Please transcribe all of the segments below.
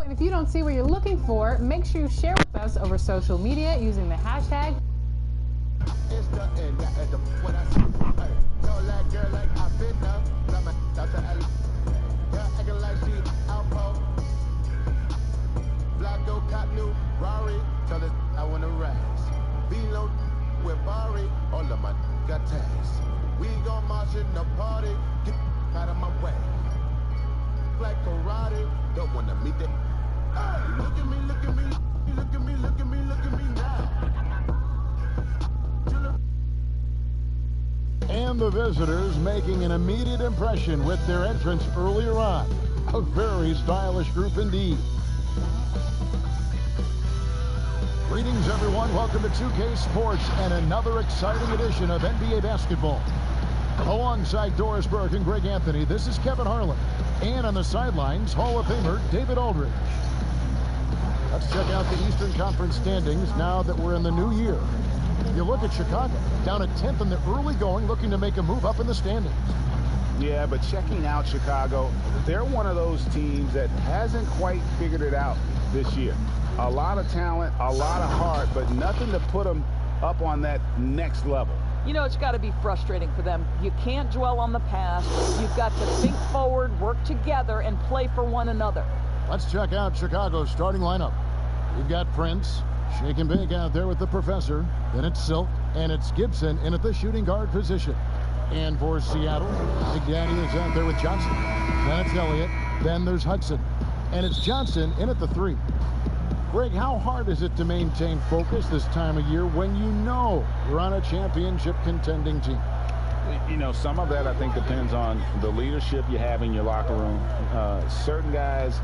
And if you don't see what you're looking for, make sure you share with us over social media using the hashtag. We gon' march in the party, get out of my way. Like karate, don't wanna meet them. Hey, look at me, look at me, look at me, look at me, look at me now. And the visitors making an immediate impression with their entrance earlier on. A very stylish group indeed. Greetings, everyone. Welcome to 2K Sports and another exciting edition of NBA basketball. Alongside Doris Burke and Greg Anthony, this is Kevin Harlan. And on the sidelines, Hall of Famer David Aldridge. Let's check out the Eastern Conference standings now that we're in the new year. You look at Chicago, down at 10th in the early going, looking to make a move up in the standings. Yeah, but checking out Chicago, they're one of those teams that hasn't quite figured it out this year. A lot of talent, a lot of heart, but nothing to put them up on that next level. You know, it's got to be frustrating for them. You can't dwell on the past. You've got to think forward, work together, and play for one another. Let's check out Chicago's starting lineup. We've got Prince, shake and bake out there with the professor. Then it's Silk, and it's Gibson in at the shooting guard position. And for Seattle, Big Daddy is out there with Johnson. Then it's Elliott. Then there's Hudson. And it's Johnson in at the 3. Greg, how hard is it to maintain focus this time of year when you know you're on a championship contending team? You know, some of that I think depends on the leadership you have in your locker room. Certain guys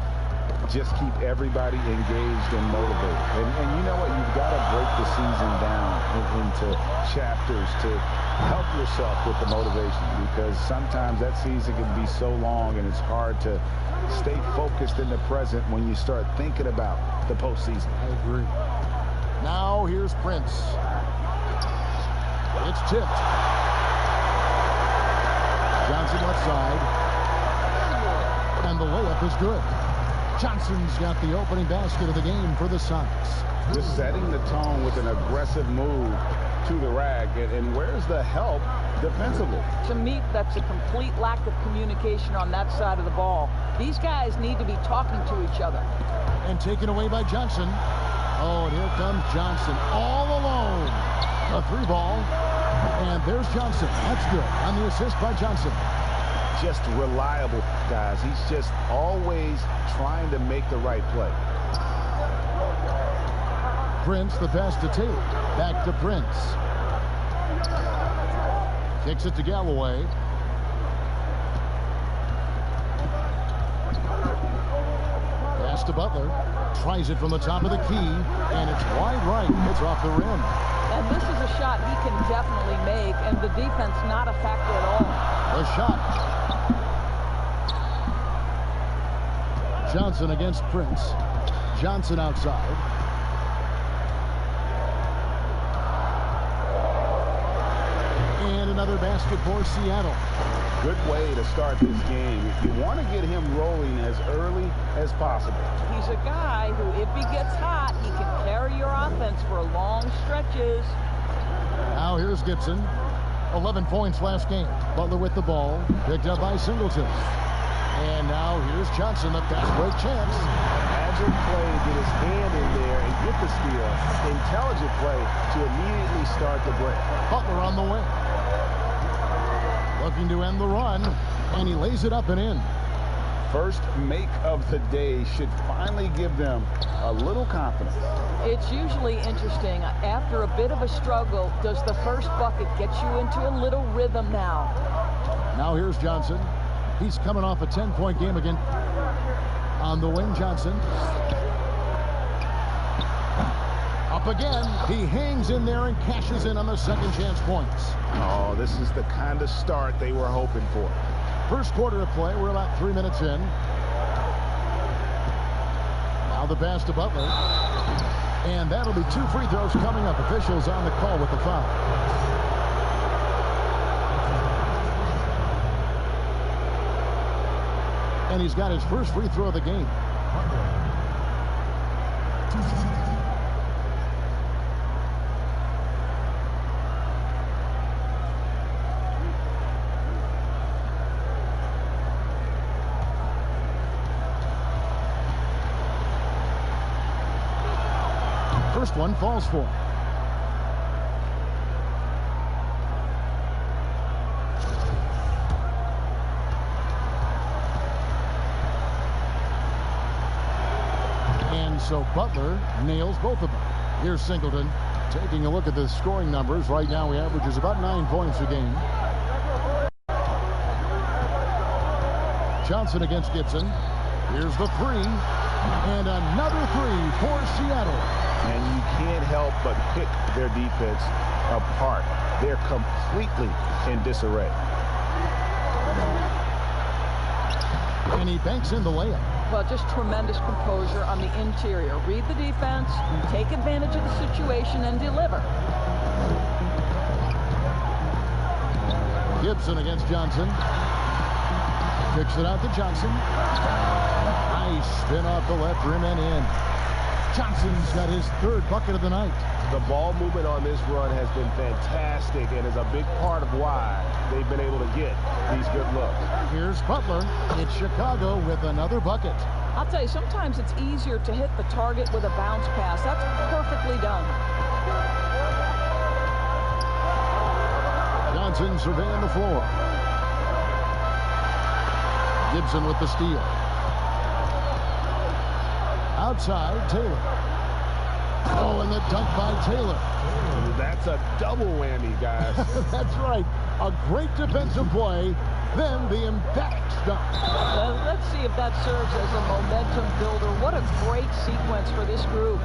just keep everybody engaged and motivated. And you know what? You've got to break the season down into chapters to help yourself with the motivation, because sometimes that season can be so long and it's hard to stay focused in the present when you start thinking about the postseason. I agree. Now here's Prince. It's tipped. Johnson left side. And the layup is good. Johnson's got the opening basket of the game for the Sonics. Just setting the tone with an aggressive move to the rack. And where's the help defensively? To me, that's a complete lack of communication on that side of the ball. These guys need to be talking to each other. And taken away by Johnson. Oh, and here comes Johnson all alone. A 3 ball. And there's Johnson. That's good on the assist by Johnson. Just reliable, guys. He's just always trying to make the right play. Prince, the pass to Tate. Back to Prince. Kicks it to Galloway. Pass to Butler. Tries it from the top of the key. And it's wide right. It's off the rim. And this is a shot he can definitely make, and the defense not a factor at all. The shot. Johnson against Prince. Johnson outside. And another basket for Seattle. Good way to start this game. You want to get him rolling as early as possible. He's a guy who, if he gets hot, he can carry your offense for long stretches. Now here's Gibson. 11 points last game. Butler with the ball. Picked up by Singleton. And now here's Johnson, the fast break chance. Magic play to get his hand in there and get the steal. Intelligent play to immediately start the break. Butler on the wing. Looking to end the run. And he lays it up and in. First make of the day should finally give them a little confidence. It's usually interesting. After a bit of a struggle, does the first bucket get you into a little rhythm now? Now here's Johnson. He's coming off a 10-point game again. On the wing, Johnson. Up again. He hangs in there and cashes in on the second chance points. Oh, this is the kind of start they were hoping for. First quarter of play. We're about 3 minutes in. Now the pass to Butler. And that'll be 2 free throws coming up. Officials on the call with the foul. And he's got his first free throw of the game. First one falls for him. And so Butler nails both of them. Here's Singleton taking a look at the scoring numbers. Right now he averages about 9 points a game. Johnson against Gibson. Here's the three. And another three for Seattle. And you can't help but pick their defense apart. They're completely in disarray. And he banks in the layup. Well, just tremendous composure on the interior. Read the defense, take advantage of the situation, and deliver. Gibson against Johnson. Kicks it out to Johnson. Nice spin off the left rim and in. Johnson's got his third bucket of the night. The ball movement on this run has been fantastic and is a big part of why they've been able to get these good looks. Here's Butler. It's Chicago with another bucket. I'll tell you, sometimes it's easier to hit the target with a bounce pass. That's perfectly done. Johnson surveying the floor. Gibson with the steal. Outside, Taylor. Oh, and the dunk by Taylor. That's a double whammy, guys. That's right. A great defensive play, then the emphatic dunk. Let's see if that serves as a momentum builder. What a great sequence for this group.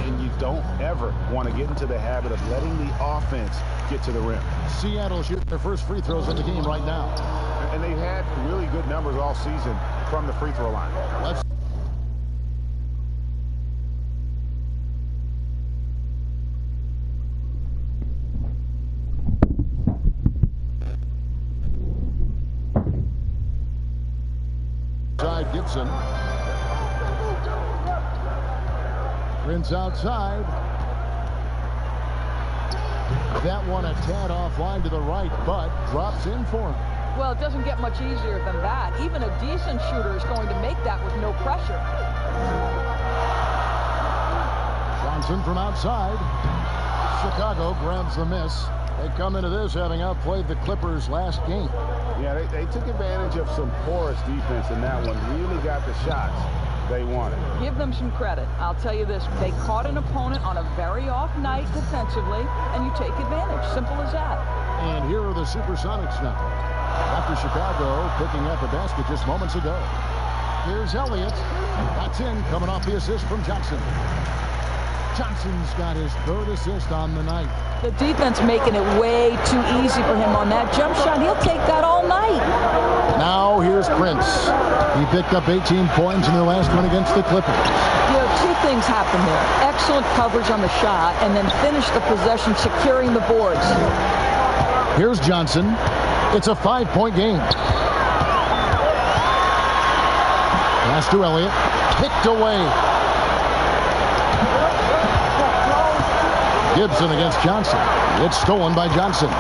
And you don't ever want to get into the habit of letting the offense get to the rim. Seattle shooting their first free throws in the game right now. And they've had really good numbers all season from the free throw line. Let's Gibson. Prince outside. That one a tad offline to the right, but drops in for him. Well, it doesn't get much easier than that. Even a decent shooter is going to make that with no pressure. Johnson from outside. Chicago grabs the miss. They come into this having outplayed the Clippers last game. Yeah, they took advantage of some porous defense in that one. Really got the shots they wanted. Give them some credit. I'll tell you this. They caught an opponent on a very off night defensively, and you take advantage. Simple as that. And here are the Supersonics now. After Chicago picking up a basket just moments ago. Here's Elliott. That's in, coming off the assist from Johnson. Johnson's got his third assist on the night. The defense making it way too easy for him on that jump shot. He'll take that all night. Now here's Prince. He picked up 18 points in their last one against the Clippers. You know, two things happen there. Excellent coverage on the shot, and then finish the possession securing the boards. Here's Johnson. It's a 5-point game. Pass to Elliott. Kicked away. Gibson against Johnson. It's stolen by Johnson.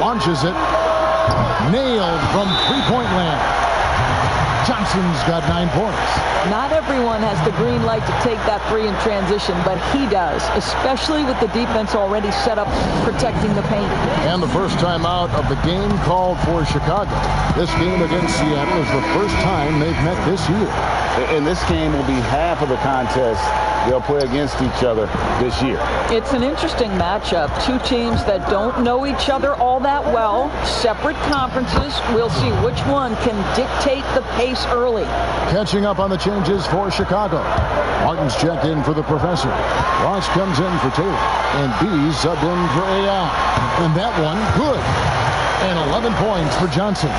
Launches it. Nailed from three-point land. Johnson's got 9 points. Not everyone has the green light to take that three in transition, but he does, especially with the defense already set up protecting the paint. And the first time out of the game called for Chicago. This game against Seattle is the first time they've met this year. And this game will be half of the contest they'll play against each other this year. It's an interesting matchup. Two teams that don't know each other all that well. Separate conferences. We'll see which one can dictate the pace early. Catching up on the changes for Chicago. Martin's checked in for the professor. Ross comes in for Taylor. And B subbed in for AI. And that one, good. And 11 points for Johnson.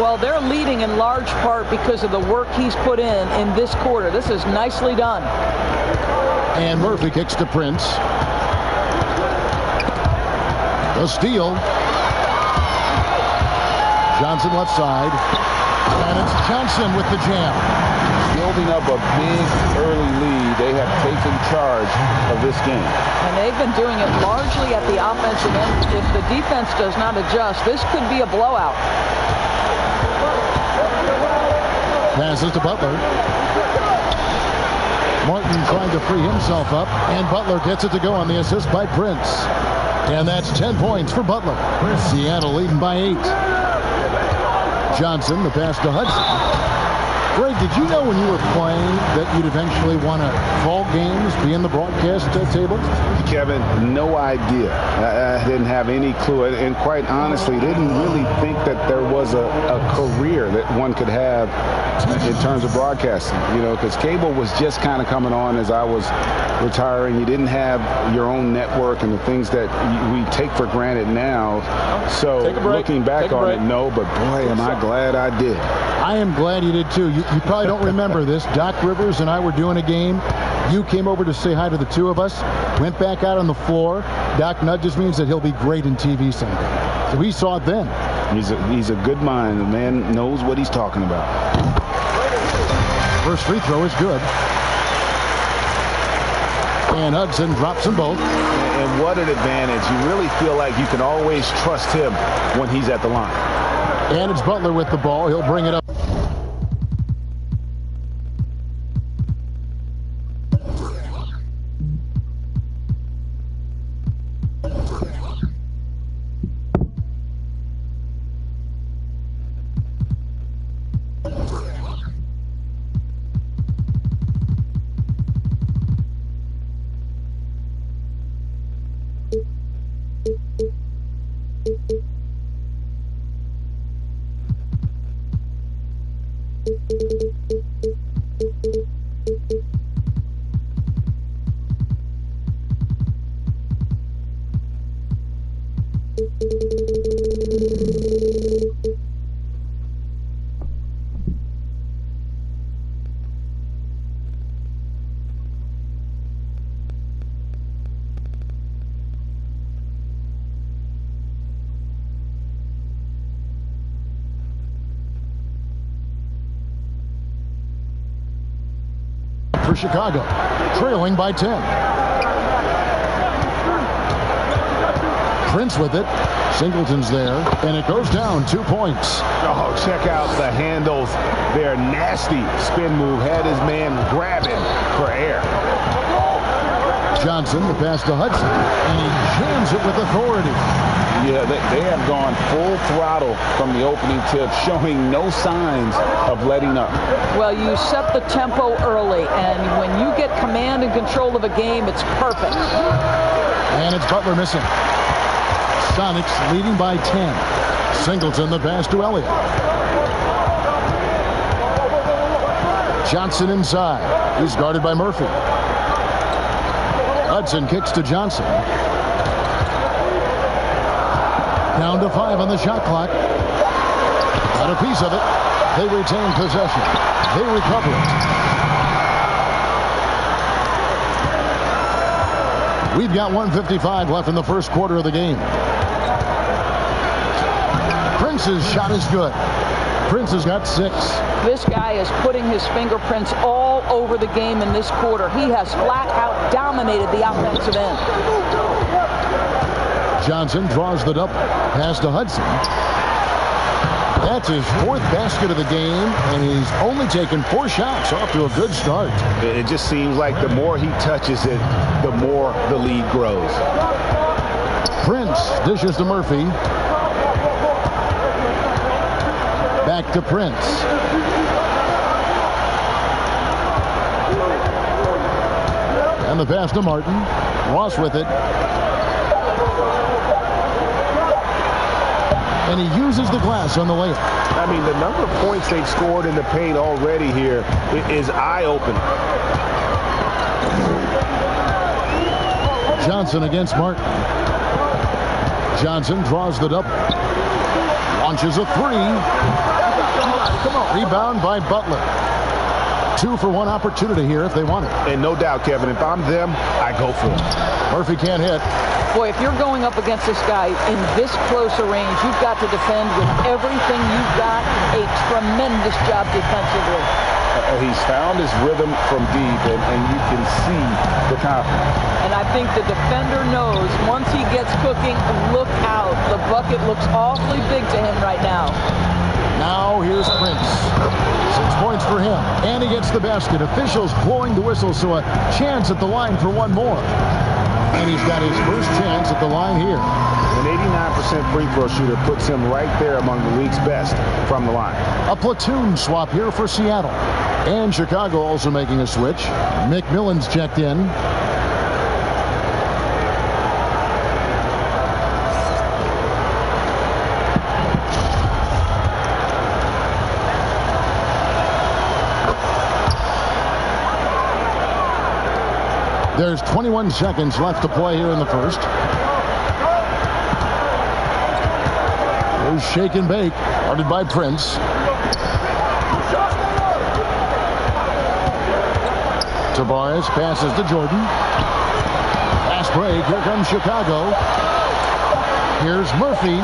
Well, they're leading in large part because of the work he's put in this quarter. This is nicely done. And Murphy kicks to Prince. The steal. Johnson left side. And it's Johnson with the jam. Building up a big early lead, they have taken charge of this game. And they've been doing it largely at the offensive end. If the defense does not adjust, this could be a blowout. Passes to Butler. Martin trying to free himself up, and Butler gets it to go on the assist by Prince. And that's 10 points for Butler. Seattle leading by 8. Johnson, the pass to Hudson. Greg, did you know when you were playing that you'd eventually want to call games, be in the broadcast table? Kevin, no idea. I didn't have any clue. And quite honestly, didn't really think that there was a career that one could have in terms of broadcasting. You know, because cable was just kind of coming on as I was retiring. You didn't have your own network and the things that we take for granted now. So looking back on it, no, but boy, am I glad I did. I am glad you did too. You probably don't remember this. Doc Rivers and I were doing a game. You came over to say hi to the two of us, went back out on the floor. Doc nudges means that he'll be great in TV someday. So we saw it then. He's a good mind. The man knows what he's talking about. First free throw is good. And Hudson drops them both. And what an advantage. You really feel like you can always trust him when he's at the line. And it's Butler with the ball. He'll bring it up. For Chicago, trailing by 10. Prince with it. Singleton's there, and it goes down 2 points. Oh, check out the handles. They're nasty. Spin move had his man grabbing for air. Johnson, the pass to Hudson, and he jams it with authority. Yeah, they have gone full throttle from the opening tip, showing no signs of letting up. Well, you set the tempo early, and when you get command and control of a game, it's perfect. And it's Butler missing. Sonics leading by 10. Singleton, the pass to Elliott. Johnson inside. He's guarded by Murphy. Hudson kicks to Johnson. Down to 5 on the shot clock. Got a piece of it. They retain possession. They recover it. We've got 1:55 left in the first quarter of the game. Prince's shot is good. Prince has got 6. This guy is putting his fingerprints all over the game in this quarter. He has flat out dominated the offensive end. Johnson draws the double. Pass to Hudson. That's his 4th basket of the game, and he's only taken 4 shots. Off to a good start. It just seems like the more he touches it, the more the lead grows. Prince dishes to Murphy. Back to Prince. And the pass to Martin. Ross with it. And he uses the glass on the layup. I mean, the number of points they've scored in the paint already here is eye-opening. Johnson against Martin. Johnson draws the double. Launches a 3. Rebound by Butler. 2-for-1 opportunity here if they want it. And no doubt, Kevin, if I'm them, I go for it. Murphy can't hit. Boy, if you're going up against this guy in this close a range, you've got to defend with everything you've got. A tremendous job defensively. He's found his rhythm from deep, and you can see the confidence. And I think the defender knows once he gets cooking, look out. The bucket looks awfully big to him right now. Now here's Prince. 6 points for him. And he gets the basket. Officials blowing the whistle, so a chance at the line for one more. And he's got his first chance at the line here. An 89% free throw shooter puts him right there among the league's best from the line. A platoon swap here for Seattle. And Chicago also making a switch. McMillan's checked in. There's 21 seconds left to play here in the first. There's shake and bake, guarded by Prince. Tavares passes to Jordan. Fast break. Here comes Chicago. Here's Murphy.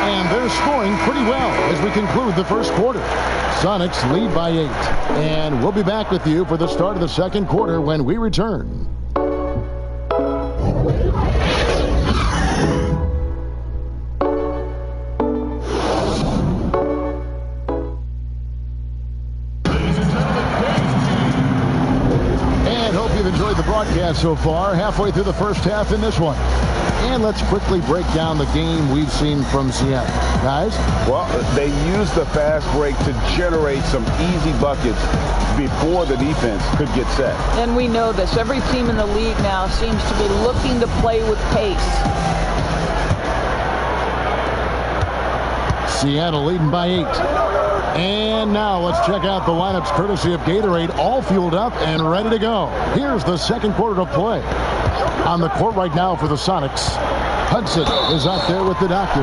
And they're scoring pretty well as we conclude the first quarter. Sonics lead by 8. And we'll be back with you for the start of the second quarter when we return. And hope you've enjoyed the broadcast so far. Halfway through the first half in this one. And let's quickly break down the game we've seen from Seattle. Guys? Well, they used the fast break to generate some easy buckets before the defense could get set. And we know this. Every team in the league now seems to be looking to play with pace. Seattle leading by 8. And now let's check out the lineups courtesy of Gatorade, all fueled up and ready to go. Here's the second quarter of play. On the court right now for the Sonics, Hudson is out there with the doctor.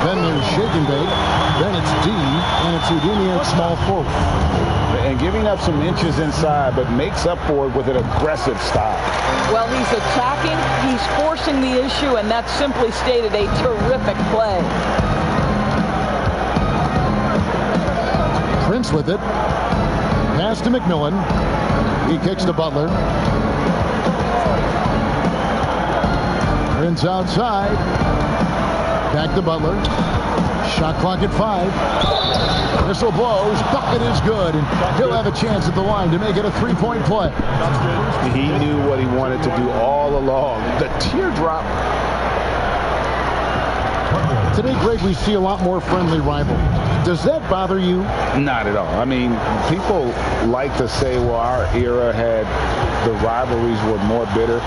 Then there's Shake and Bake. Then it's D, and it's Houdini at small forward. And giving up some inches inside, but makes up for it with an aggressive style. Well, he's attacking, he's forcing the issue, and that's simply stated a terrific play. Prince with it. Pass to McMillan. He kicks to Butler. Prince outside. Back to Butler. Shot clock at 5. Whistle blows. Bucket is good. And he'll have a chance at the line to make it a 3-point play. He knew what he wanted to do all along. The teardrop. Today, Greg, we see a lot more friendly rivalry. Does that bother you? Not at all. I mean, people like to say, well, our era had the rivalries were more bitter.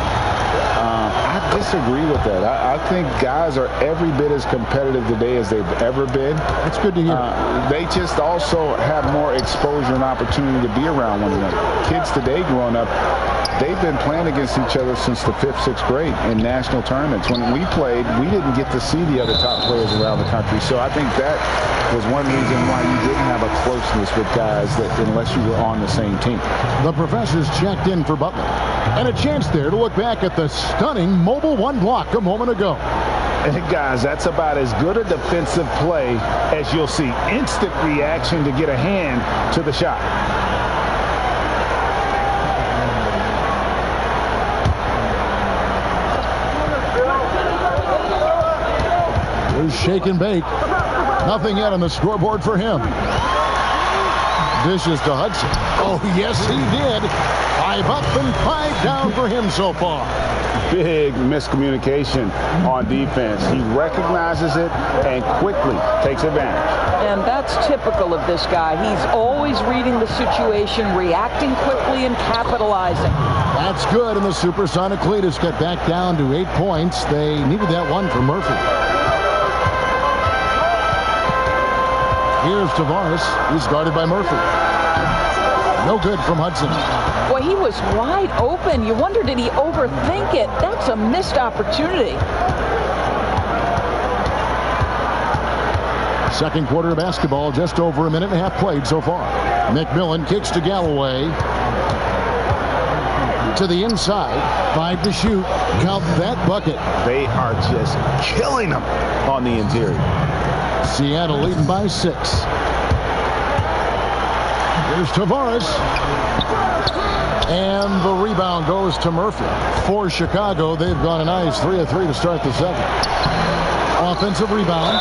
I disagree with that. I think guys are every bit as competitive today as they've ever been. That's good to hear. They just also have more exposure and opportunity to be around one another. Kids today growing up, they've been playing against each other since the 5th, 6th grade in national tournaments. When we played, we didn't get to see the other top players around the country. So I think that was one reason why you didn't have a closeness with guys that unless you were on the same team. The professors checked in for Butler. And a chance there to look back at the stunning mobile one block a moment ago. And guys, that's about as good a defensive play as you'll see. Instant reaction to get a hand to the shot. Here's Shake and Bake. Nothing yet on the scoreboard for him. Dishes to Hudson. Oh, yes, he did. 5 up and 5 down for him so far. Big miscommunication on defense. He recognizes it and quickly takes advantage. And that's typical of this guy. He's always reading the situation, reacting quickly, and capitalizing. That's good, and the Supersonic lead has got back down to 8 points. They needed that one for Murphy. Here's Tavares. He's guarded by Murphy. No good from Hudson. Boy, he was wide open. You wonder, did he overthink it? That's a missed opportunity. Second quarter of basketball, just over a minute and a half played so far. McMillan kicks to Galloway. To the inside. 5 to shoot. Count that bucket. They are just killing them on the interior. Seattle leading by 6. Here's Tavares. And the rebound goes to Murphy. For Chicago, they've gone a nice 3 of 3 to start the second. Offensive rebound,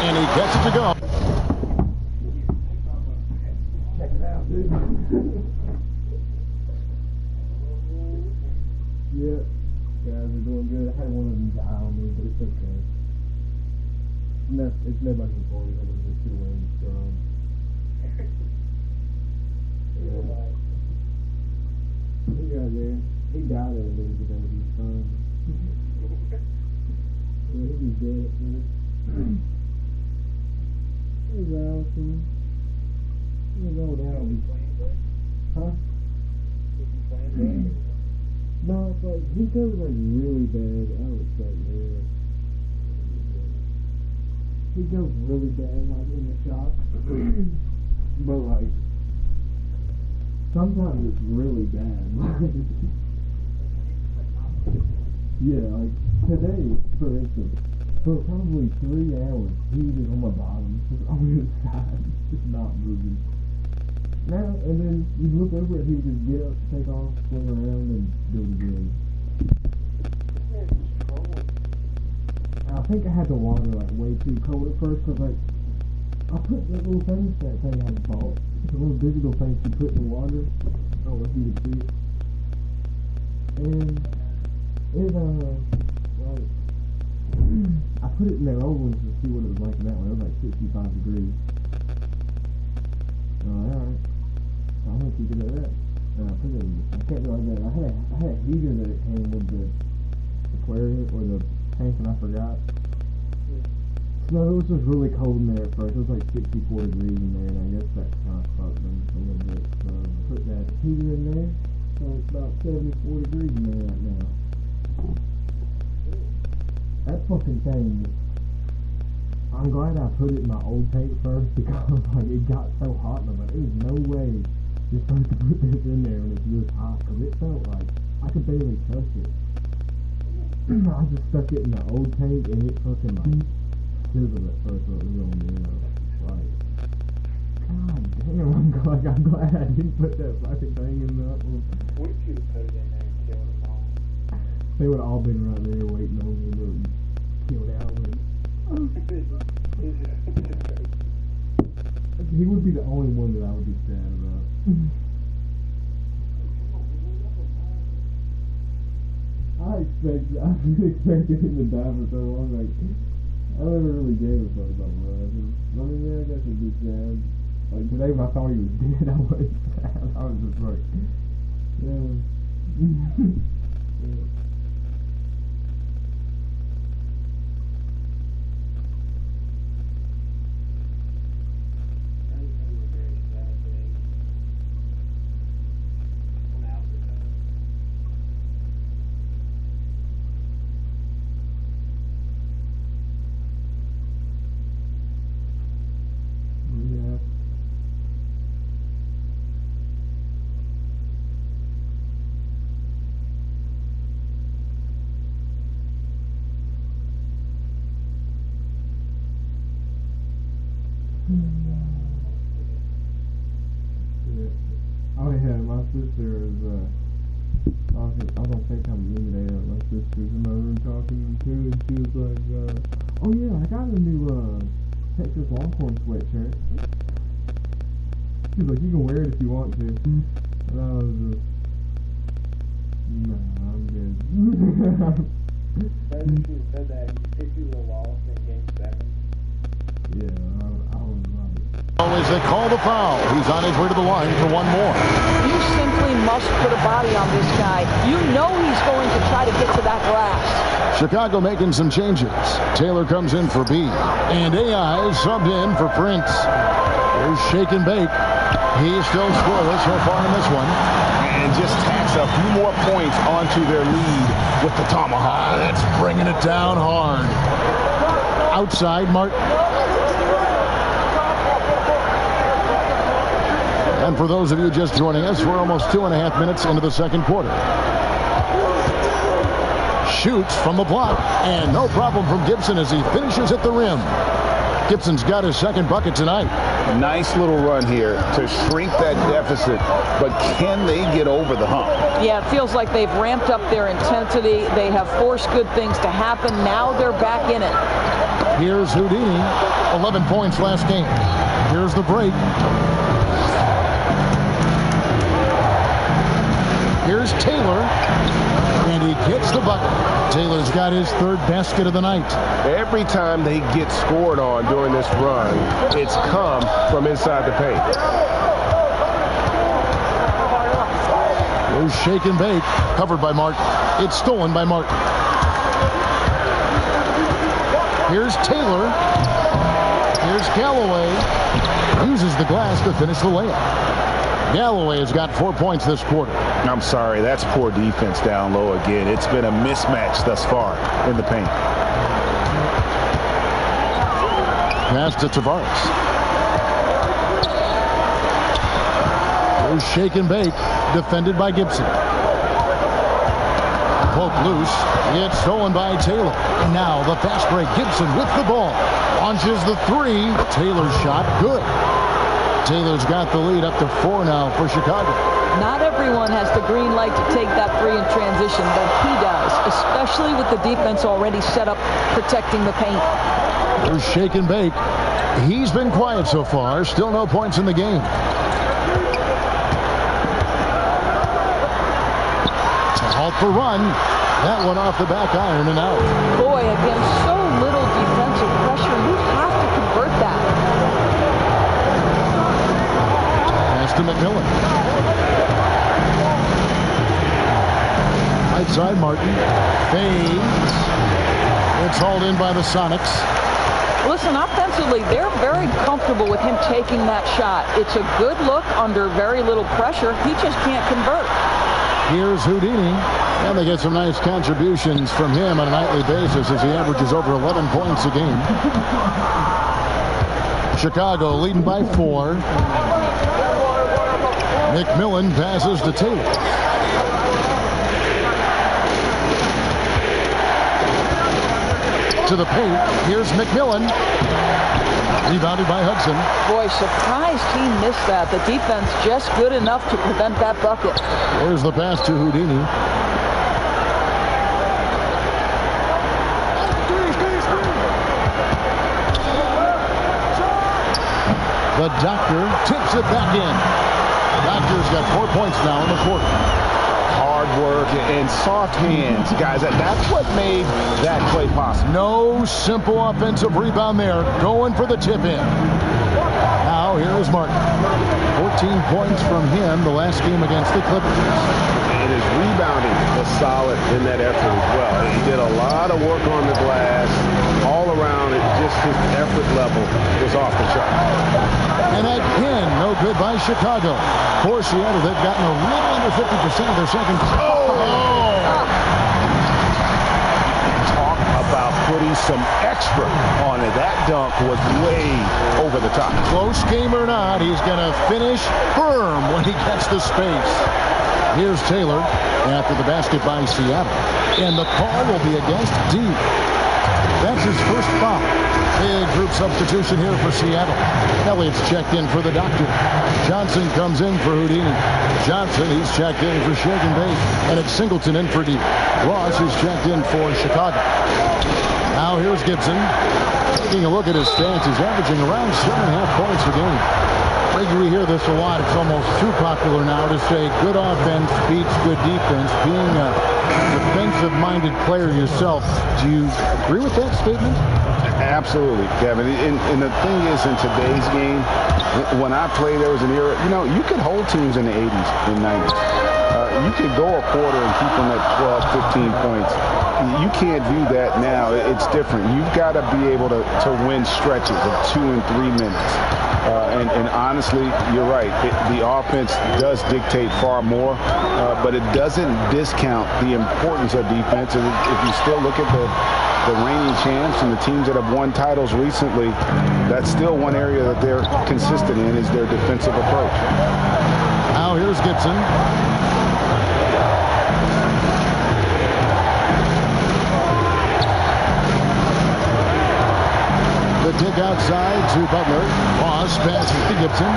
and he gets it to go. Check it out, dude. Yeah, guys are doing good. I had one of them die on me, but it's okay. It's nobody's fault. It was just 2 wins. He got there. He died a little bit. He was fine. Yeah, he was dead at first. Hey, Allison. You go down. Huh? No, it's like, he goes like really bad. I was like, yeah. He goes really bad, like in the shot. But like, sometimes it's really bad. Yeah, like today, for instance, for probably 3 hours, he was just on my bottom, just on his side, just not moving. Now, and then you look over it, he would just get up, take off, swing around, and do it again. I think I had the water like way too cold at first, because like, I put that little thermostat thing I bought, the little digital thing you put in the water, I don't know if you can see it, and it, like, I put it in their oven to see what it was like in that one. It was like 65 degrees. Alright. So I'm gonna keep it at that. I put it in, I can't do like that. I had a heater that it came with the aquarium or the tank, and I forgot. So it was just really cold in there at first. It was like 64 degrees in there, and I guess that kind of fucked them a little bit. So I put that heater in there. So it's about 74 degrees in there right now. That fucking thing, I'm glad I put it in my old tank first, because like it got so hot, and I'm like, there's no way you're supposed to put this in there when it's this hot, because it felt like I could barely touch it. I just stuck it in the old tank, and it fucking like sizzled at first. What was going on? Like, god damn, I'm glad I didn't put that fucking thing in that one. What if you put it in there and killed them all? They would have all been right there waiting on me to kill Alvin. He would be the only one that I would be sad about. I've been expecting him to die for so long. Like, I never really gave a fuck about my life. I mean, yeah, I guess it'd be sad. Like, today when I thought he was dead, I wasn't sad. I was just like, yeah. Yeah. Oh yeah, my sister is, I don't think I'm today. My sister's in my room talking to, and she was like, oh yeah, I got a new, Texas Longhorn sweatshirt. She's like, you can wear it if you want to. And I was just, nah, I'm good. Maybe she said that if you were lost in Game 7. Yeah, I was right. As they call the foul, he's on his way to the line for one more. You simply must put a body on this guy. You know he's going to try to get to that glass. Chicago making some changes. Taylor comes in for B, and AI subbed in for Prince. There's Shake and Bake. He's still scoreless so far in this one. And just tacks a few more points onto their lead with the tomahawk. That's bringing it down hard. Outside, Martin. And for those of you just joining us, we're almost 2.5 minutes into the second quarter. Shoots from the block, and no problem from Gibson as he finishes at the rim. Gibson's got his second bucket tonight. Nice little run here to shrink that deficit, but can they get over the hump? Yeah, it feels like they've ramped up their intensity. They have forced good things to happen. Now they're back in it. Here's Houdini, 11 points last game. Here's the break. Here's Taylor, and he gets the bucket. Taylor's got his third basket of the night. Every time they get scored on during this run, it's come from inside the paint. Here's shake and bake, covered by Martin. It's stolen by Martin. Here's Taylor. Here's Galloway. Uses the glass to finish the layup. Galloway has got 4 points this quarter. I'm sorry, that's poor defense down low again. It's been a mismatch thus far in the paint. Pass to Tavares. Here's shake and bake, defended by Gibson. Poke loose. It's stolen by Taylor. And now the fast break. Gibson with the ball. Launches the three. Taylor's shot good. Taylor's got the lead up to 4 now for Chicago. Not everyone has the green light to take that three in transition, but he does, especially with the defense already set up protecting the paint. Here's shake and bake. He's been quiet so far. Still no points in the game. To halt the run. That one off the back iron and out. Boy, against so little defensive pressure, you have to convert that. Pass to McMillan. Right side, Martin. Fades. It's hauled in by the Sonics. Listen, offensively, they're very comfortable with him taking that shot. It's a good look under very little pressure. He just can't convert. Here's Houdini. And they get some nice contributions from him on a nightly basis as he averages over 11 points a game. Chicago leading by 4. McMillan passes to Taylor. To the paint. Here's McMillan. Rebounded by Hudson. Boy, surprised he missed that. The defense just good enough to prevent that bucket. There's the pass to Houdini. The Doctor tips it back in. Doctor's got 4 points now in the quarter. Hard work and soft hands, guys. That's what made that play possible. No simple offensive rebound there. Going for the tip in. Now here's Martin. 14 points from him the last game against the Clippers. And his rebounding was solid in that effort as well. He did a lot of work on the glass. All around it, just his effort level was off the chart. And again, no good by Chicago. For Seattle, they've gotten a little under 50% of their seconds. Talk about putting some extra on it. That dunk was way over the top. Close game or not, he's going to finish firm when he gets the space. Here's Taylor after the basket by Seattle. And the call will be against D. That's his first foul. Big group substitution here for Seattle. Elliott's checked in for the Doctor. Johnson comes in for Houdini. Johnson, he's checked in for shake and bake. And it's Singleton in for D. Ross is checked in for Chicago. Now here's Gibson. Taking a look at his stats, he's averaging around 7.5 points a game. We hear this a lot. It's almost too popular now to say good offense beats good defense. Being a defensive-minded player yourself, do you agree with that statement? Absolutely, Kevin. And the thing is, in today's game, when I played, there was an era, you could hold teams in the 80s and 90s. You could go a quarter and keep them at 12, 15 points. You can't do that now. It's different. You've got to be able to win stretches of 2 and 3 minutes. And honestly, you're right. The offense does dictate far more, but it doesn't discount the importance of defense. And if you still look at the reigning champs and the teams that have won titles recently, that's still one area that they're consistent in, is their defensive approach. Now here's Gibson. The kick outside to Butler. Ross passes to Gibson.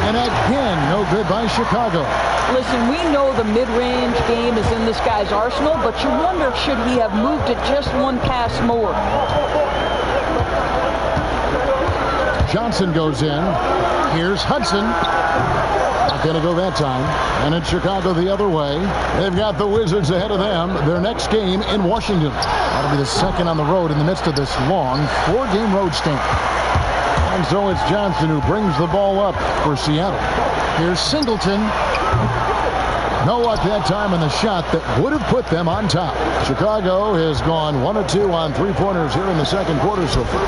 And again, no good by Chicago. Listen, we know the mid-range game is in this guy's arsenal, but you wonder, should he have moved it just one pass more? Johnson goes in. Here's Hudson. Not going to go that time. And it's Chicago the other way. They've got the Wizards ahead of them. Their next game in Washington. That'll be the second on the road in the midst of this long 4-game road stint. And so it's Johnson who brings the ball up for Seattle. Here's Singleton. No luck that time on the shot that would have put them on top. Chicago has gone 1 of 2 on 3-pointers here in the second quarter so far.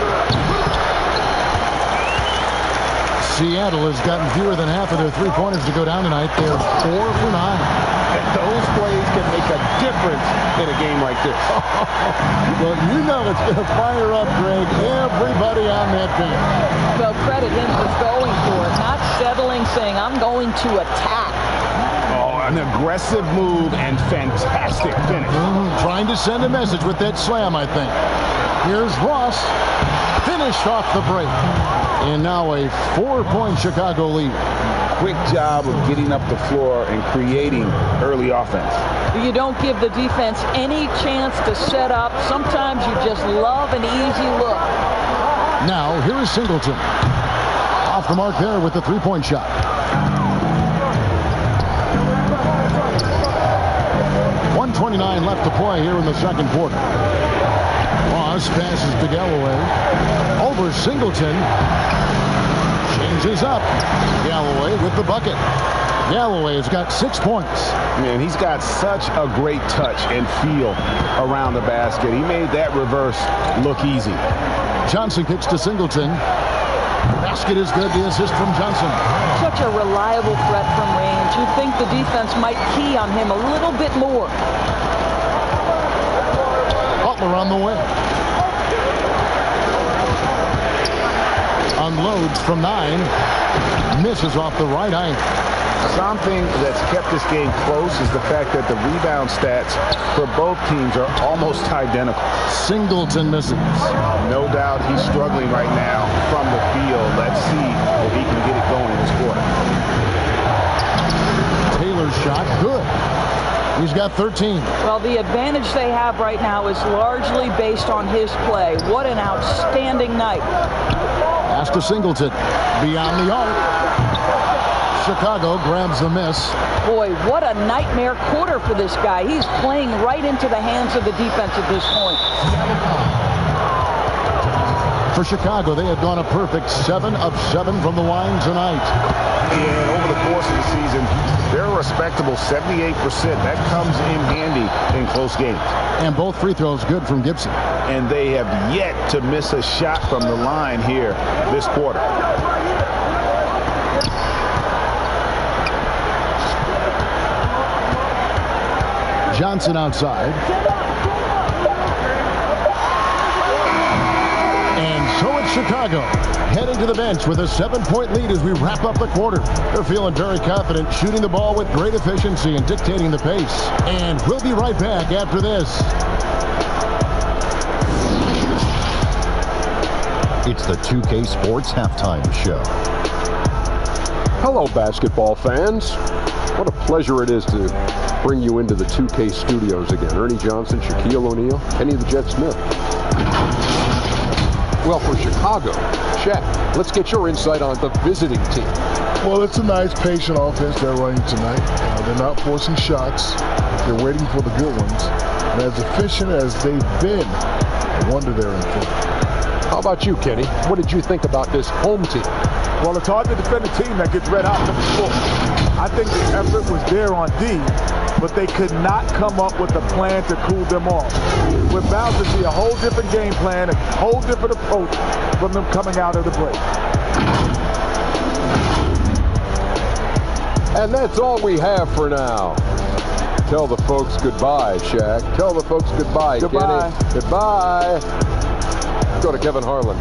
Seattle has gotten fewer than half of their 3-pointers to go down tonight. They're 4 for 9. Those plays can make a difference in a game like this. Well, you know it's going to fire up, Greg, everybody on that team. Well, credit him for going for it, not settling, saying, I'm going to attack. Oh, an aggressive move and fantastic finish. Trying to send a message with that slam, I think. Here's Ross. Finished off the break. And now a 4-point Chicago lead. Quick job of getting up the floor and creating early offense. You don't give the defense any chance to set up. Sometimes you just love an easy look. Now, here is Singleton. Off the mark there with the 3-point shot. .129 left to play here in the second quarter. Ross passes to Galloway. Over Singleton. Changes up. Galloway with the bucket. Galloway has got 6 points. Man, he's got such a great touch and feel around the basket. He made that reverse look easy. Johnson kicks to Singleton. Basket is good. The assist from Johnson. Such a reliable threat from range. You'd think the defense might key on him a little bit more. Butler on the way. Unloads from 9. Misses off the right eye. Something that's kept this game close is the fact that the rebound stats for both teams are almost identical. Singleton misses. No doubt he's struggling right now from the field. Let's see if he can get it going in this quarter. Taylor's shot, good. He's got 13. Well, the advantage they have right now is largely based on his play. What an outstanding night. Pass to Singleton. Beyond the arc. Chicago grabs the miss. Boy, what a nightmare quarter for this guy. He's playing right into the hands of the defense at this point. For Chicago, they have gone a perfect 7 of 7 from the line tonight. And over the course of the season, they're a respectable 78%. That comes in handy in close games. And both free throws good from Gibson. And they have yet to miss a shot from the line here this quarter. Johnson outside. And so it's Chicago heading to the bench with a 7-point lead as we wrap up the quarter. They're feeling very confident, shooting the ball with great efficiency and dictating the pace. And we'll be right back after this. It's the 2K Sports Halftime Show. Hello, basketball fans. What a pleasure it is to bring you into the 2K studios again. Ernie Johnson, Shaquille O'Neal, Kenny the Jet Smith. Well, for Chicago, Shaq, let's get your insight on the visiting team. Well, it's a nice, patient offense they're running tonight. They're not forcing shots. They're waiting for the good ones. And as efficient as they've been, no wonder they're in front. How about you, Kenny? What did you think about this home team? Well, it's hard to defend a team that gets red hot from the floor. I think the effort was there on D, but they could not come up with a plan to cool them off. We're bound to see a whole different game plan, a whole different approach from them coming out of the break. And that's all we have for now. Tell the folks goodbye, Shaq. Tell the folks goodbye, Goodbye. Kenny. Goodbye. Go to Kevin Harlan.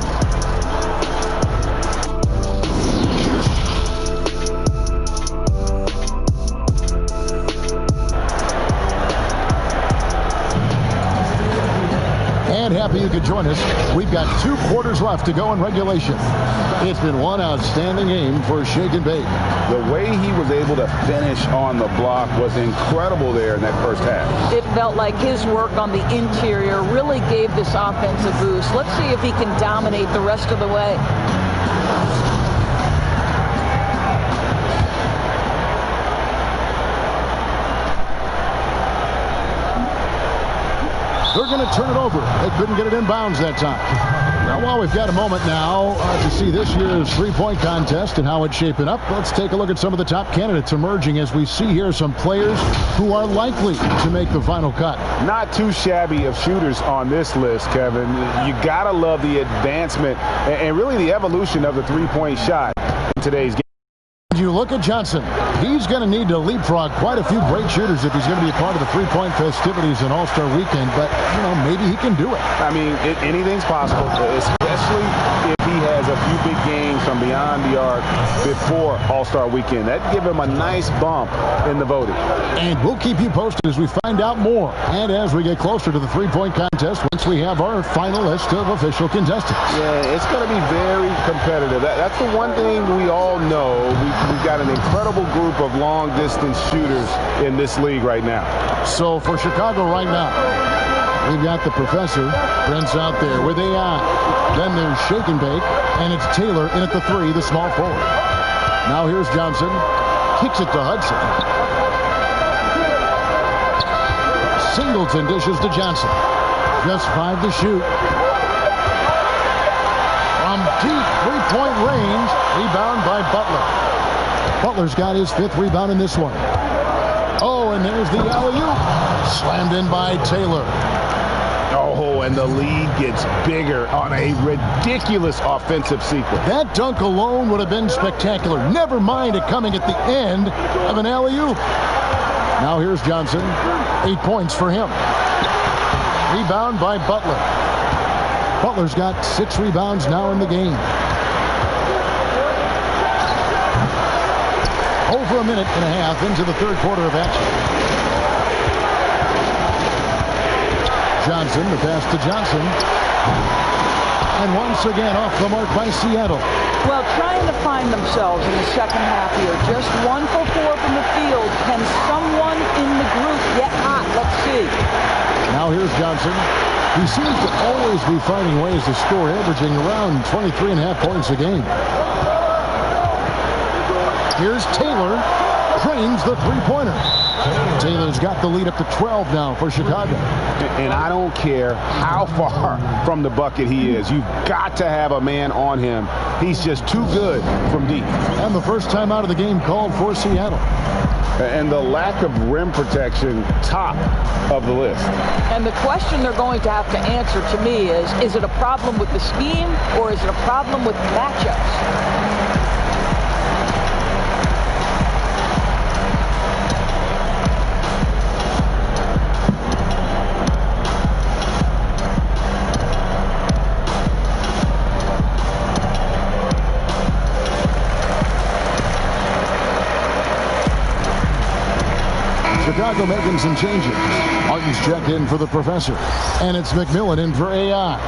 And happy you could join us. We've got 2 quarters left to go in regulation. It's been one outstanding game for Shake and Bake. The way he was able to finish on the block was incredible there in that first half. It felt like his work on the interior really gave this offense a boost. Let's see if he can dominate the rest of the way. They're going to turn it over. They couldn't get it in bounds that time. Now, while we've got a moment now to see this year's three-point contest and how it's shaping up, let's take a look at some of the top candidates emerging as we see here some players who are likely to make the final cut. Not too shabby of shooters on this list, Kevin. You got to love the advancement and really the evolution of the three-point shot in today's game. You look at Johnson. He's going to need to leapfrog quite a few great shooters if he's going to be a part of the three-point festivities in All-Star Weekend. But, you know, maybe he can do it. I mean, anything's possible, especially if he has a few big games from beyond the arc before All-Star Weekend. That'd give him a nice bump in the voting. And we'll keep you posted as we find out more. And as we get closer to the three-point contest, once we have our final list of official contestants. Yeah, it's going to be very competitive. That's the one thing we all know. We've got an incredible group of long-distance shooters in this league right now. So for Chicago right now, we've got the Professor, Brent's out there with AI. Then there's Shake and Bake, and it's Taylor in at the 3, the small forward. Now here's Johnson, kicks it to Hudson. Singleton dishes to Johnson. Just 5 to shoot. From deep three-point range, rebound by Butler. Butler's got his 5th rebound in this one. Oh, and there's the alley-oop. Slammed in by Taylor. Oh, and the lead gets bigger on a ridiculous offensive sequence. That dunk alone would have been spectacular. Never mind it coming at the end of an alley-oop. Now here's Johnson. 8 points for him. Rebound by Butler. Butler's got 6 rebounds now in the game. Over a minute and a half into the third quarter of action. Johnson, the pass to Johnson. And once again off the mark by Seattle. Well, trying to find themselves in the second half here. Just 1 for 4 from the field. Can someone in the group get hot? Let's see. Now here's Johnson. He seems to always be finding ways to score, averaging around 23.5 points a game. Here's Taylor, drains the three-pointer. Taylor's got the lead up to 12 now for Chicago. And I don't care how far from the bucket he is. You've got to have a man on him. He's just too good from deep. And the first time out of the game called for Seattle. And the lack of rim protection, top of the list. And the question they're going to have to answer to me is it a problem with the scheme or is it a problem with matchups? Chicago making some changes. Martin's checked in for the Professor. And it's McMillan in for AI.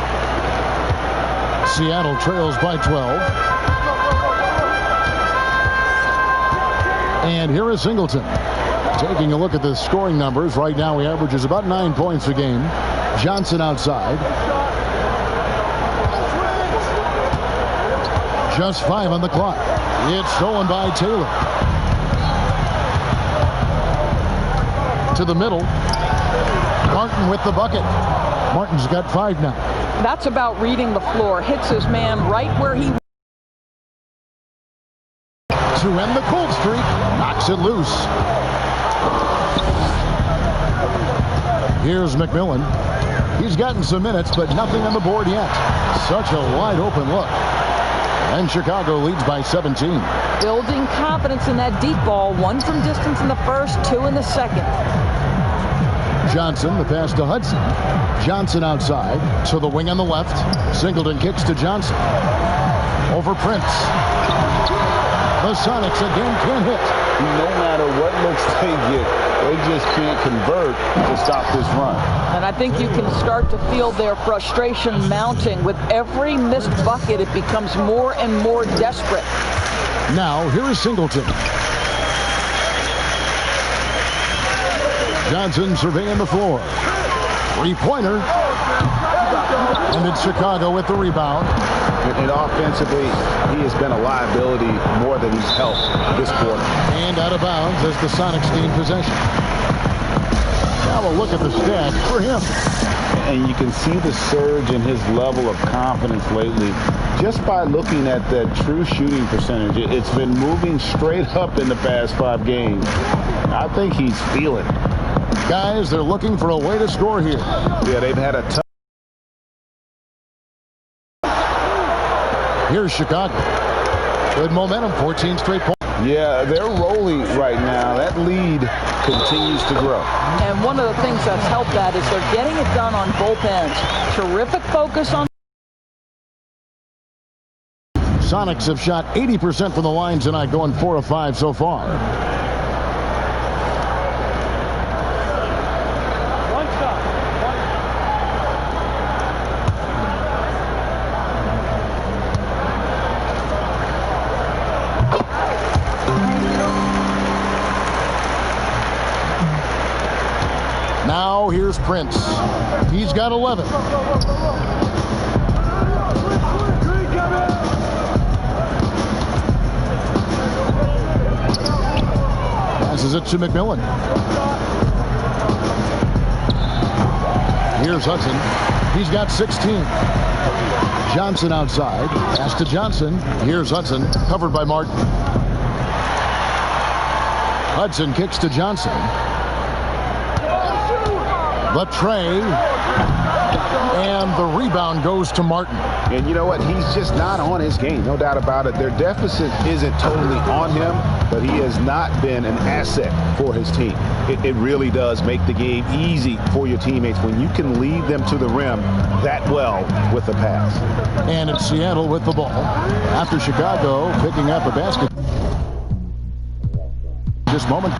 Seattle trails by 12. And here is Singleton. Taking a look at the scoring numbers. Right now he averages about 9 points a game. Johnson outside. Just 5 on the clock. It's stolen by Taylor. To the middle. Martin with the bucket. Martin's got 5 now. That's about reading the floor. Hits his man right where he... To end the cold streak. Knocks it loose. Here's McMillan. He's gotten some minutes, but nothing on the board yet. Such a wide open look. And Chicago leads by 17. Building confidence in that deep ball. 1 from distance in the first, 2 in the second. Johnson, the pass to Hudson. Johnson outside, to the wing on the left. Singleton kicks to Johnson. Over Prince. The Sonics again can't hit. No matter what looks they get, they just can't convert to stop this run. And I think you can start to feel their frustration mounting. With every missed bucket, it becomes more and more desperate. Now, here is Singleton. Johnson surveying the floor. 3-pointer. And it's Chicago with the rebound. And offensively, he has been a liability more than he's helped this quarter. And out of bounds as the Sonics gain possession. Now a look at the stats for him. And you can see the surge in his level of confidence lately just by looking at that true shooting percentage. It's been moving straight up in the past 5 games. I think he's feeling it. Guys, they're looking for a way to score here. Yeah, they've had a tough. Here's Chicago. Good momentum, 14 straight points. Yeah, they're rolling right now. That lead continues to grow. And one of the things that's helped that is they're getting it done on both ends. Terrific focus on... Sonics have shot 80% from the line tonight, going 4 of 5 so far. Now here's Prince. He's got 11. Passes it to McMillan. Here's Hudson. He's got 16. Johnson outside. Pass to Johnson. Here's Hudson. Covered by Martin. Hudson kicks to Johnson. The tray, and the rebound goes to Martin. And you know what? He's just not on his game, no doubt about it. Their deficit isn't totally on him, but he has not been an asset for his team. It really does make the game easy for your teammates when you can lead them to the rim that well with the pass. And it's Seattle with the ball. After Chicago picking up a basket. This moment.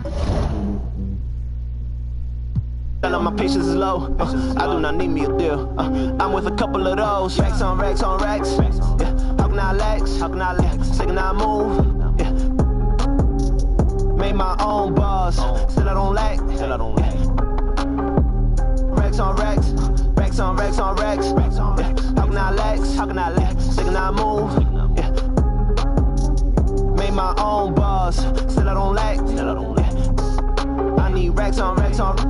My patience is low. I do not need me a deal. I'm with a couple of those. Racks on racks on racks. Yeah. How can I lax? How can I lax? Second I move. Yeah. Made my own bars. Still I don't lack. Still I don't lack. Racks on racks. Racks on racks on racks. Yeah. How can I lax? How can I lax? Second I move. Yeah. Made my own bars. Still I don't lack. Still I don't lack. I need racks on racks on racks.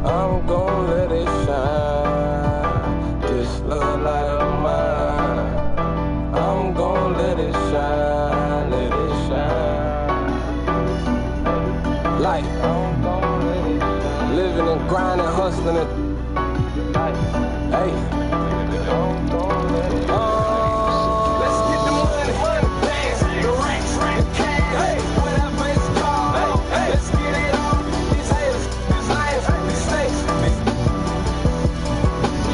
I'm gon' let it shine. This love light of mine. I'm gon' let it shine, let it shine. Life, I'm gon' let it shine. Living and grinding, hustling and hey. I'm gon' let it shine. Let's get the money, dance, the racks, the cash, hey, whatever it's called. Hey, let's get it on. These haters, these lions, these snakes.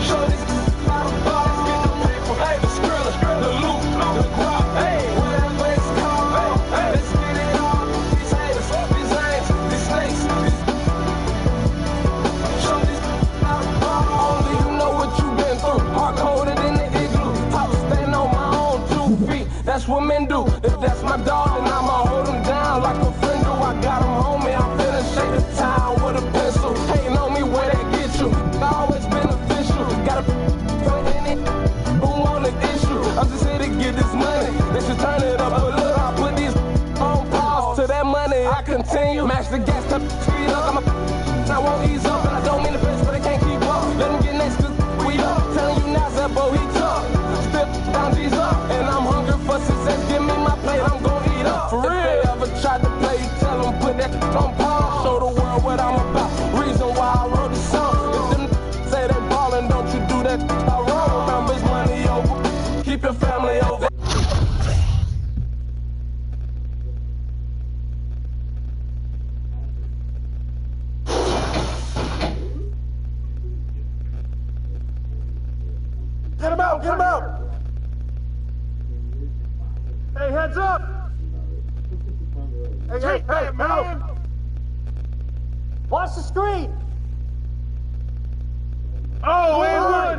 Show this how to ball. Let's get the paper, hey, the skrilla, the loot, the guap, hey, whatever it's called. Hey, let's get it on. These haters, these lions, these snakes. Show this how to ball. Only you know what you've been through. Hard coded in the continue. Mash the gas, touch the speed up. I won't ease up, and I don't mean the face, but I can't keep up. Let him get next to we up. Telling you now, that boy, he tough. Still down, G's up. And I'm hungry for success. Give me my plate, I'm gon' eat up. For real. If they ever tried to play, tell them put that on pause. Show the world what I'm about. Reason why I wrote the song. If them say they ballin', don't you do that wrong. Numbers, money over. Keep your family over. Get him out, get him out! Hey, heads up! Hey, man! Watch the screen! Oh, and one!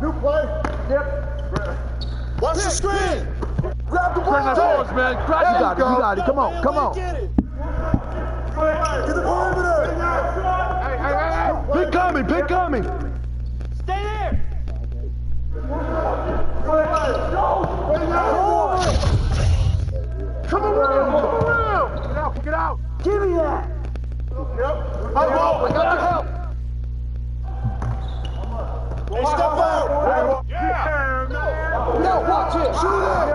New play. Yep. Watch the screen! Grab the ball! Man. You got it. Come on, come on. Get the perimeter! Pick coming! Stay there! Come around! Get out! Give me that! Yep. I got your help! Hey, step out! Yeah, man! No, watch it! Shoot it!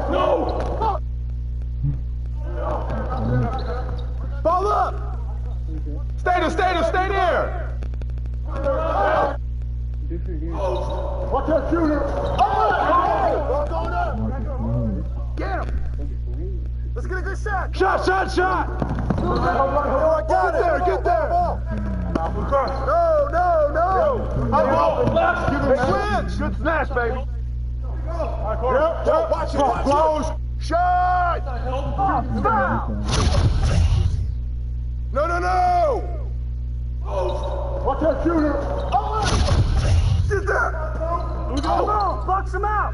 No! Ball up! Stay there! Watch that shooter! Ball going up! Get him! Let's get a good shot! Shot! Get there! No! Good smash, baby! Yep, watch it! Close! Shot! No! Watch that shooter! Get there! Come on, box him out!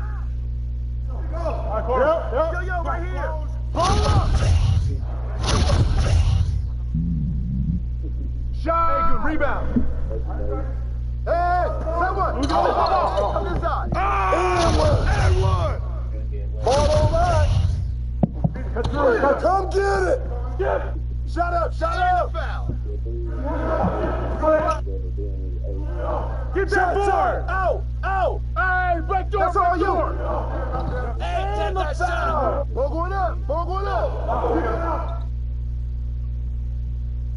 Yo, right here! Ball up! Shot! Hey, good rebound! Hey, someone! On this side! And one! Ball online! Come get it! Shut up! Foul! Get that board! Out! Hey, back door! That's all you! And the foul! Ball going up!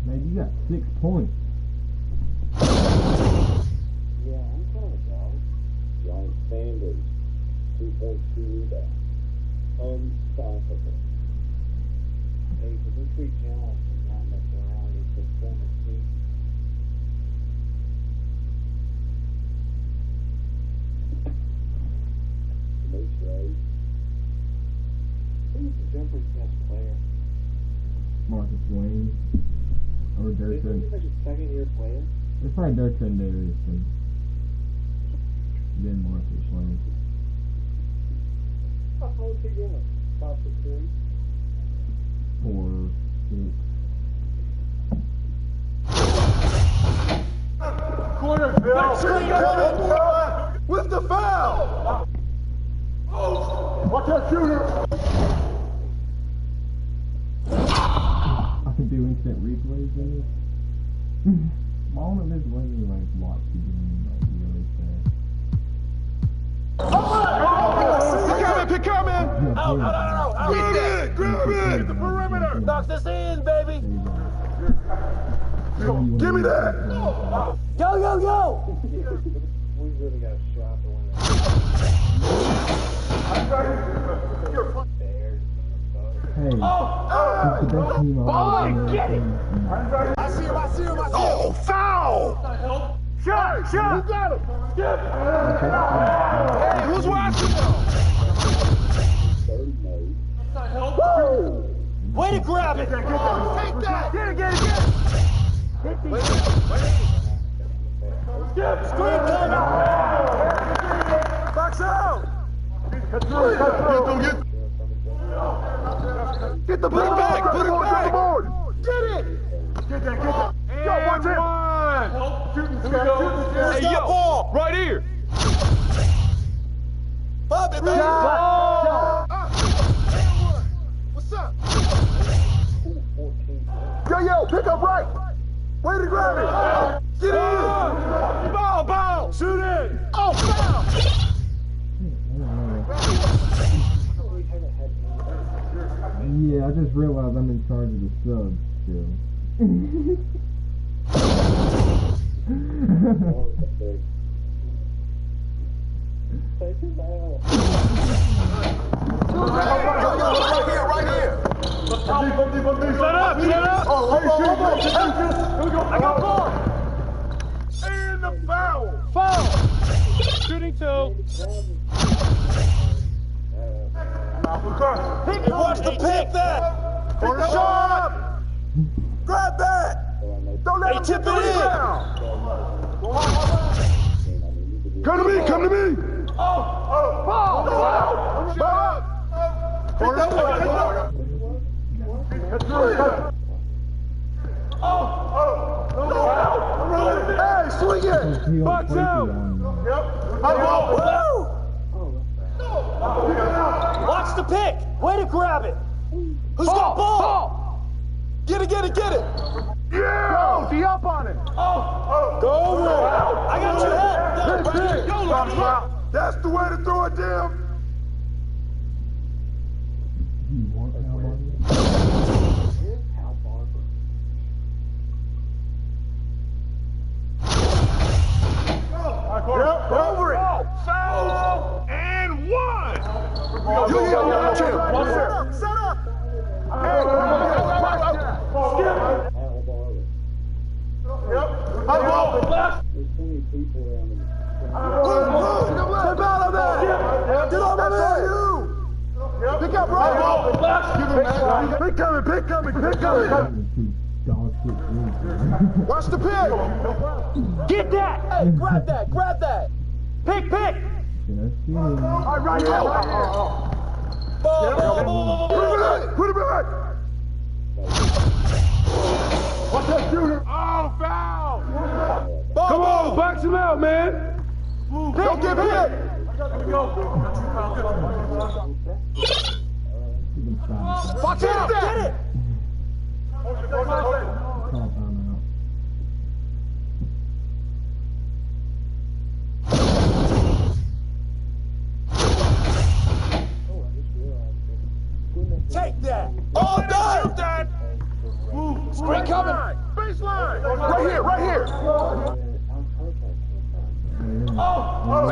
Man, you got 6 points. Yeah, I'm kind of a dog. John Sanders, 2.2 rebounds. Unstoppable. Hey, Dimitri Jones is not messing around. He's been former team. Who's the Jumper's best player? Marcus Wayne. Or Dirksen. He's like a second-year player. It's probably Dirksen Davidson. Then Marcus Wayne. How old is he doing? Top 3? 4, 6. Corner! With the foul! Watch that shooter! I can do instant replays in it. Why won't this let me like watch the game like really fast? Pick coming! Out! Grab it! The perimeter! Knock this in, baby! Give me that! Go! We really got a shot to win Hey, it's the best team I've get it! I see him! Oh, foul! Shot! You got him! Hey, who's watching though? Way to grab it! Take that! Get it! Wait. Screen timeout! Box out! Get the ball back! Put it back! Get it! Get that! Yo, watch it! Hey, yo, ball. Right here. Bob it, baby. What's up? Yo, pick up right. Way to grab it. Get in. Ball. Shoot it. Oh, foul. Yeah, I just realized I'm in charge of the subs still. Right here. Shut up. Oh, here we go. I got ball. And the foul. Shooting two. Hey, watch the pick that. Corner shot. Grab that. Don't let him tip get it in. Come to me. Ball. Corner shot. Hey, swing it. Box out. Yep. Watch the pick. Way to grab it. Who's got ball? Get it. Yeah. Go, up on it. Go over it. I got your head. That's the way to throw it down. You want cowboy? Yep, over it. Foul. And one. Set up. Hey, yep. There's so many people around him. Step out of there. Get over there. Yep. Pick up right. Pick coming. Dog shit. Watch the pick. Get that. Hey, grab that. Pick. Just kidding. All right, right here. Put it back. Watch that shooter. Oh, foul. Come on, box him out, man. Don't get hit. Watch out. Get it. Call timeout. Take that. All done. Shoot that. Screen coming. Baseline. Right here.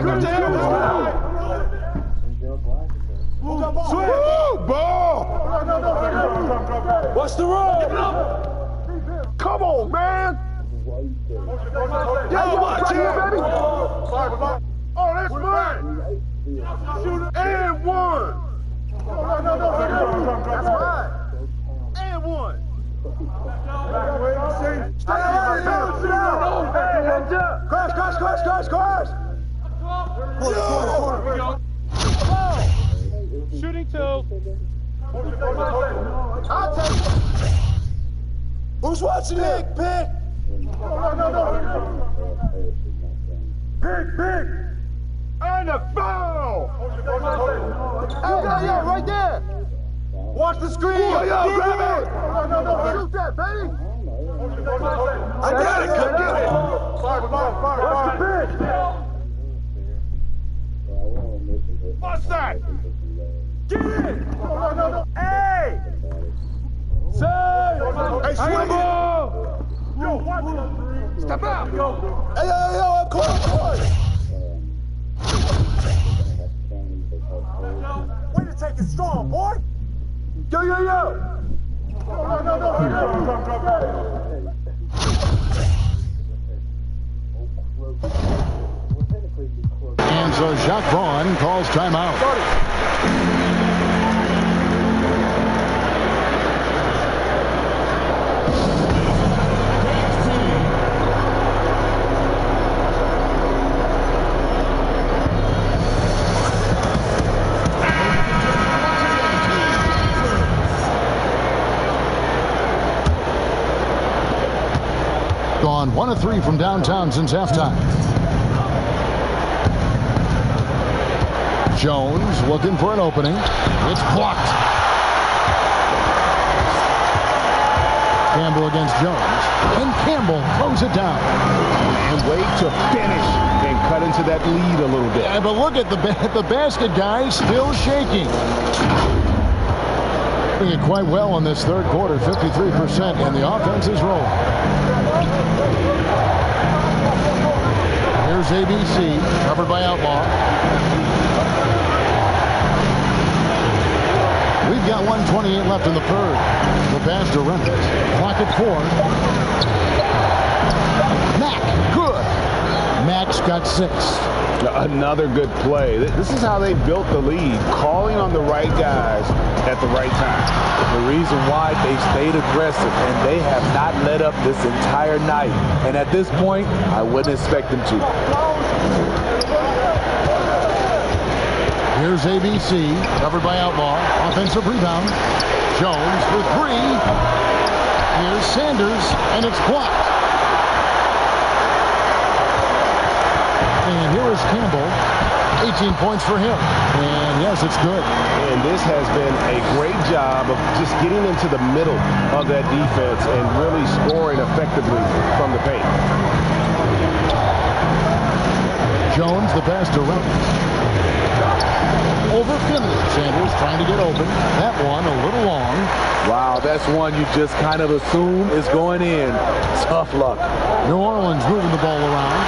Good down. Swing. Ball. Watch the roll. Come on, man. Yeah, watch here, it. baby. Oh, that's mine. And one. That's mine. And one. Stay out. Hey, heads up. Crash. Shooting two. I'll take it. Who's watching it? Pick. Pick. And a foul. Hey, right there. Watch the screen. Grab it. Shoot that, baby. I got it. Come get it. Watch the pitch. What's that? Get it. Hey. Say. Hey, swing it. Yo, watch it. Step out. Hey, up close. Way to take it strong, boy. Yo. And so Jacques Vaughn calls timeout. Gone 1 1 of 3 from downtown since halftime. Jones looking for an opening. It's blocked. Campbell against Jones. And Campbell throws it down. And wait to finish and cut into that lead a little bit. Yeah, but look at the basket, guys, still shaking. Doing it quite well in this third quarter, 53%, and the offense is rolling. Here's ABC, covered by Outlaw. We've got 1:28 left in the third. The pass to Reynolds. Clock at 4. Mack, good. Mack's got 6. Another good play. This is how they built the lead, calling on the right guys at the right time. The reason why they stayed aggressive, and they have not let up this entire night. And at this point, I wouldn't expect them to. Here's ABC, covered by Outlaw. Offensive rebound. Jones for 3. Here's Sanders, and it's blocked. And here is Campbell. 18 points for him. And yes, it's good. And this has been a great job of just getting into the middle of that defense and really scoring effectively from the paint. Jones, the pass to Reynolds. Over Finley. Sanders trying to get open. That one a little long. Wow, that's one you just kind of assume is going in. Tough luck. New Orleans moving the ball around.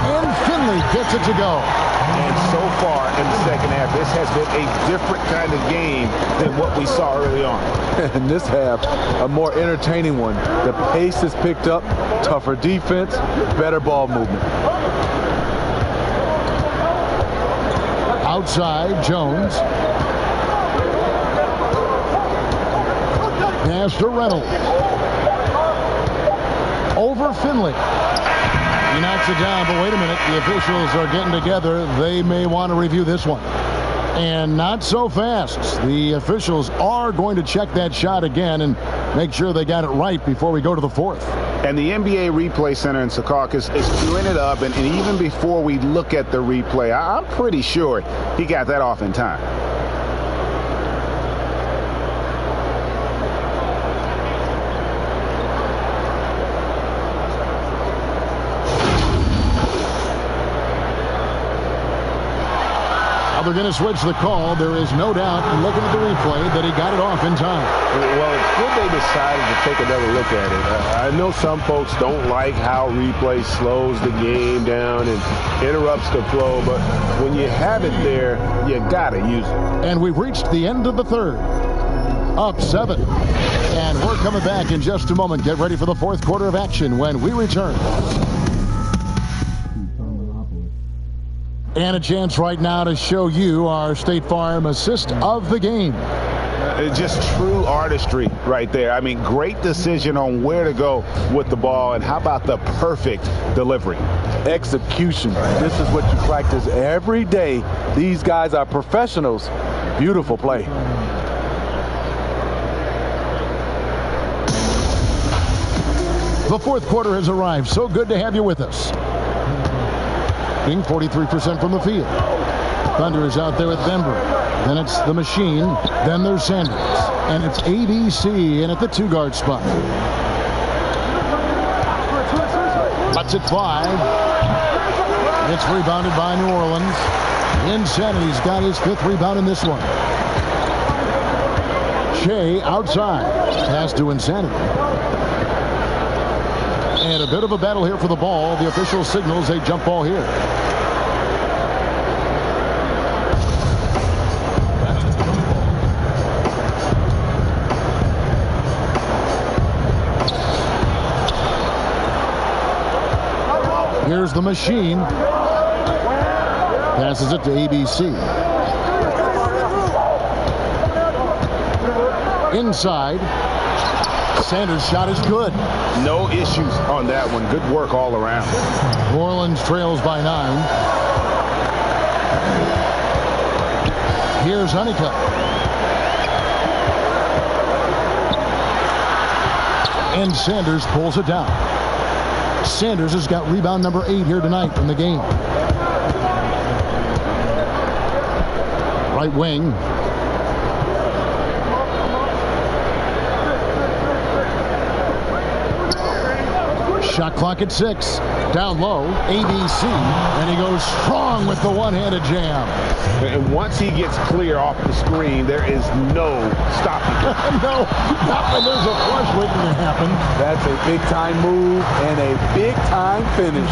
And Finley gets it to go. And so far in the second half, this has been a different kind of game than what we saw early on. In this half, a more entertaining one. The pace is picked up, tougher defense, better ball movement. Outside, Jones. Pass to Reynolds. Over Finley. He knocks it down, but wait a minute. The officials are getting together. They may want to review this one. And not so fast. The officials are going to check that shot again and make sure they got it right before we go to the fourth. And the NBA Replay Center in Secaucus is queuing it up. And even before we look at the replay, I'm pretty sure he got that off in time. They're going to switch the call. There is no doubt, looking at the replay, that he got it off in time. Well, it's good they decided to take another look at it. I know some folks don't like how replay slows the game down and interrupts the flow, but when you have it there, you got to use it. And we've reached the end of the third. Up 7. And we're coming back in just a moment. Get ready for the fourth quarter of action when we return. And a chance right now to show you our State Farm assist of the game. Just true artistry right there. I mean, great decision on where to go with the ball, and how about the perfect delivery? Execution. This is what you practice every day. These guys are professionals. Beautiful play. The fourth quarter has arrived. So good to have you with us. 43% from the field. Thunder is out there with Denver. Then it's the Machine. Then there's Sanders. And it's ABC in at the 2-guard spot. Butts at 5. It's rebounded by New Orleans. Insanity's got his 5th rebound in this one. Shea outside. Pass to Insanity. And a bit of a battle here for the ball. The official signals a jump ball here. Here's the Machine. Passes it to ABC. Inside. Sanders' shot is good. No issues on that one. Good work all around. New Orleans trails by 9. Here's Honeycutt. And Sanders pulls it down. Sanders has got rebound number 8 here tonight in the game. Right wing. Shot clock at 6. Down low, ABC, and he goes strong with the one-handed jam. And once he gets clear off the screen, there is no stopping him. No, not when there's a flush waiting to happen. That's a big-time move and a big-time finish.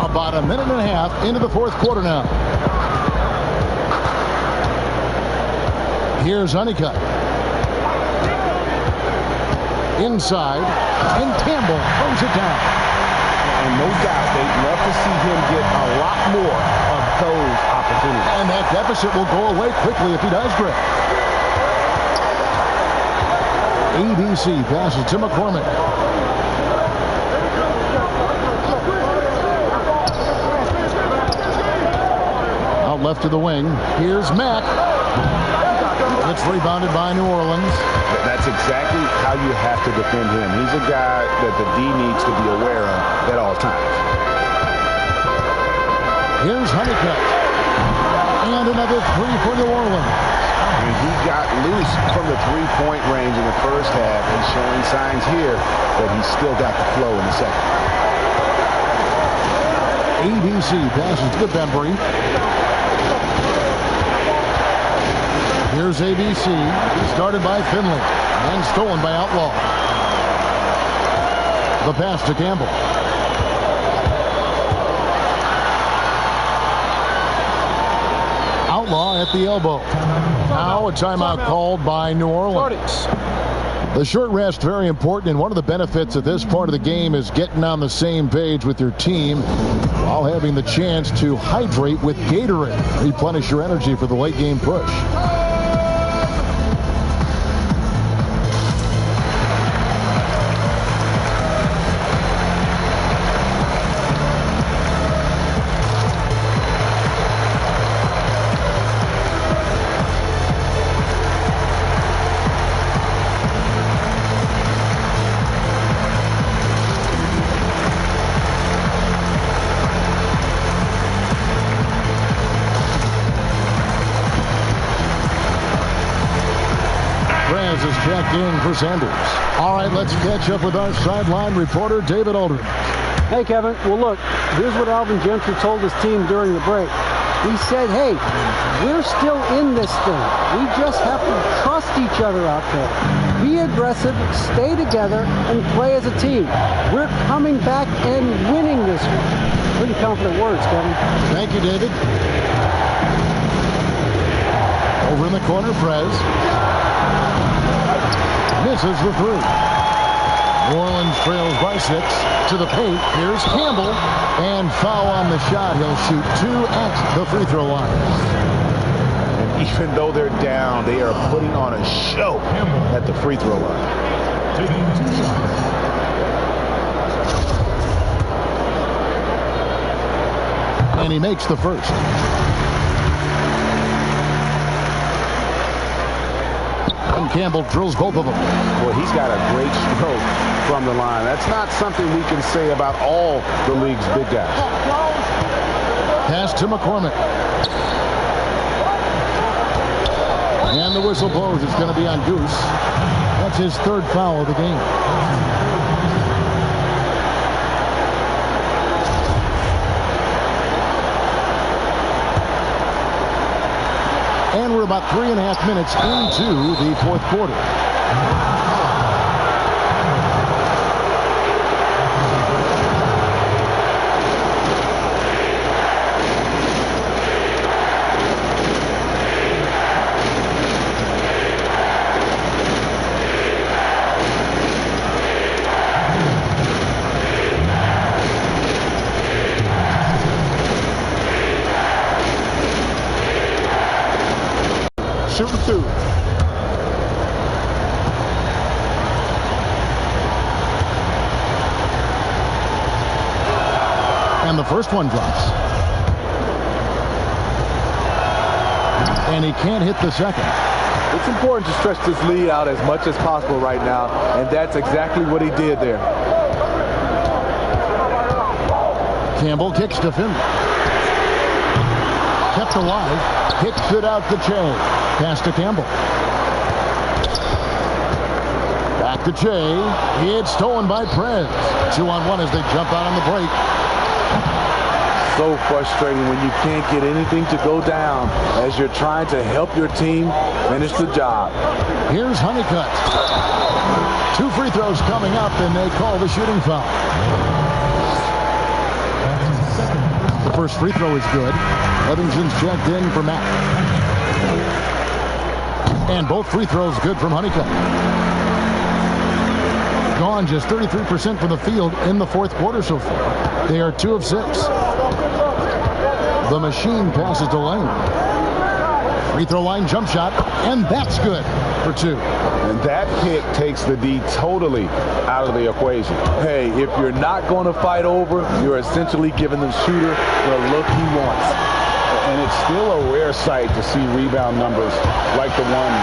About a minute and a half into the fourth quarter now. Here's Honeycutt. Inside, and Campbell throws it down. And no doubt, they'd love to see him get a lot more of those opportunities. And that deficit will go away quickly if he does drift. ABC passes to McCormick. Left to the wing. Here's Mack. It's rebounded by New Orleans. That's exactly how you have to defend him. He's a guy that the D needs to be aware of at all times. Here's Honeycutt. And another 3 for New Orleans. And he got loose from the three-point range in the first half and showing signs here that he's still got the flow in the second. ABC passes to Bembry. Here's ABC, started by Finley, and stolen by Outlaw. The pass to Campbell. Outlaw at the elbow. Now a timeout called by New Orleans. The short rest, very important, and one of the benefits of this part of the game is getting on the same page with your team while having the chance to hydrate with Gatorade. Replenish your energy for the late game push. Checked in for Sanders. All right, let's catch up with our sideline reporter, David Aldridge. Hey, Kevin. Well, look, here's what Alvin Gentry told his team during the break. He said, hey, we're still in this thing. We just have to trust each other out there. Be aggressive, stay together, and play as a team. We're coming back and winning this one. Pretty confident words, Kevin. Thank you, David. Over in the corner, Prez. Misses the 3. New Orleans trails by 6 to the paint. Here's Campbell, and foul on the shot. He'll shoot 2 at the free throw line. And even though they're down, they are putting on a show at the free throw line. And he makes the first. And Campbell drills both of them. Well, he's got a great stroke from the line. That's not something we can say about all the league's big guys. Pass to McCormick. And the whistle blows. It's going to be on Goose. That's his 3rd foul of the game. And we're about 3.5 minutes into the fourth quarter. Shooting 2. And the first one drops. and he can't hit the second. It's important to stretch this lead out as much as possible right now, and that's exactly what he did there. Campbell kicks to Finley. Kept alive. Kicks it out to Che. Pass to Campbell. Back to Che. It's stolen by Prez. 2-on-1 as they jump out on the break. So frustrating when you can't get anything to go down as you're trying to help your team finish the job. Here's Honeycutt. 2 free throws coming up, and they call the shooting foul. The first free throw is good. Livingston's checked in for Matt. And both free throws good from Honeycutt. Gone just 33% from the field in the fourth quarter so far. They are 2 of 6. The machine passes to Lane. Free throw line jump shot, and that's good for 2. And that pick takes the D totally out of the equation. Hey, if you're not going to fight over, you're essentially giving the shooter the look he wants. And it's still a rare sight to see rebound numbers like the one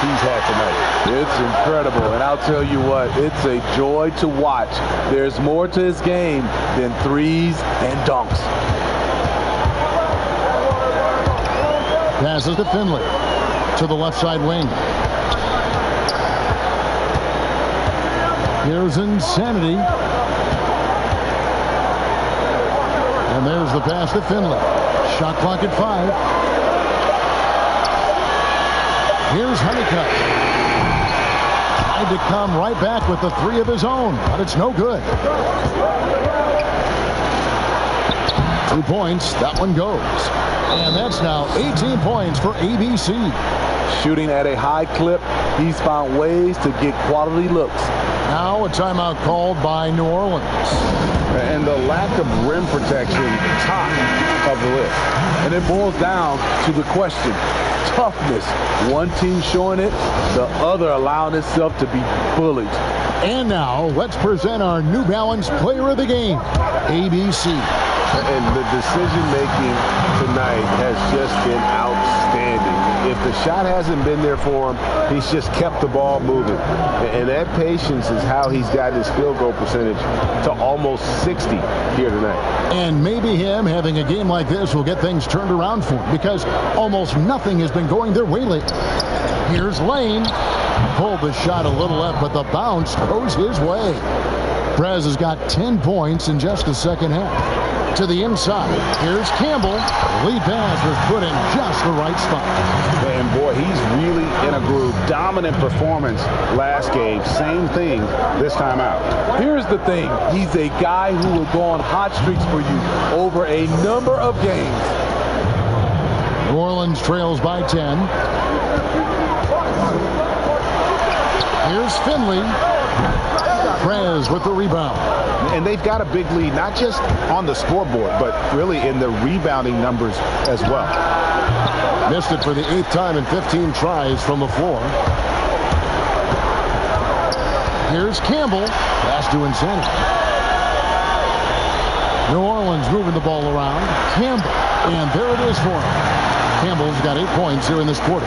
he's had tonight. It's incredible, and I'll tell you what, it's a joy to watch. There's more to his game than threes and dunks. Passes to Finley. To the left side wing. Here's Insanity. And there's the pass to Finley. Shot clock at 5. Here's Honeycutt. Tried to come right back with the 3 of his own, but it's no good. 2 points. That one goes. And that's now 18 points for ABC. Shooting at a high clip, he's found ways to get quality looks. Now a timeout called by New Orleans. And the lack of rim protection, top of the list. And it boils down to the question, toughness. One team showing it, the other allowing itself to be bullied. And now let's present our New Balance Player of the Game, ABC. And the decision-making tonight has just been outstanding. If the shot hasn't been there for him, he's just kept the ball moving. And that patience is how he's gotten his field goal percentage to almost 60 here tonight. And maybe him having a game like this will get things turned around for him, because almost nothing has been going their way lately. Here's Lane. Pulled the shot a little left, but the bounce goes his way. Prez has got 10 points in just the second half. To the inside. Here's Campbell. Lead pass was put in just the right spot. And boy, he's really in a groove. Dominant performance last game. Same thing this time out. Here's the thing. He's a guy who will go on hot streaks for you over a number of games. New Orleans trails by 10. Here's Finley. Prez with the rebound. And they've got a big lead, not just on the scoreboard, but really in the rebounding numbers as well. Missed it for the 8th time in 15 tries from the floor. Here's Campbell. Pass to Insanity. New Orleans moving the ball around. Campbell. And there it is for him. Campbell's got 8 points here in this quarter.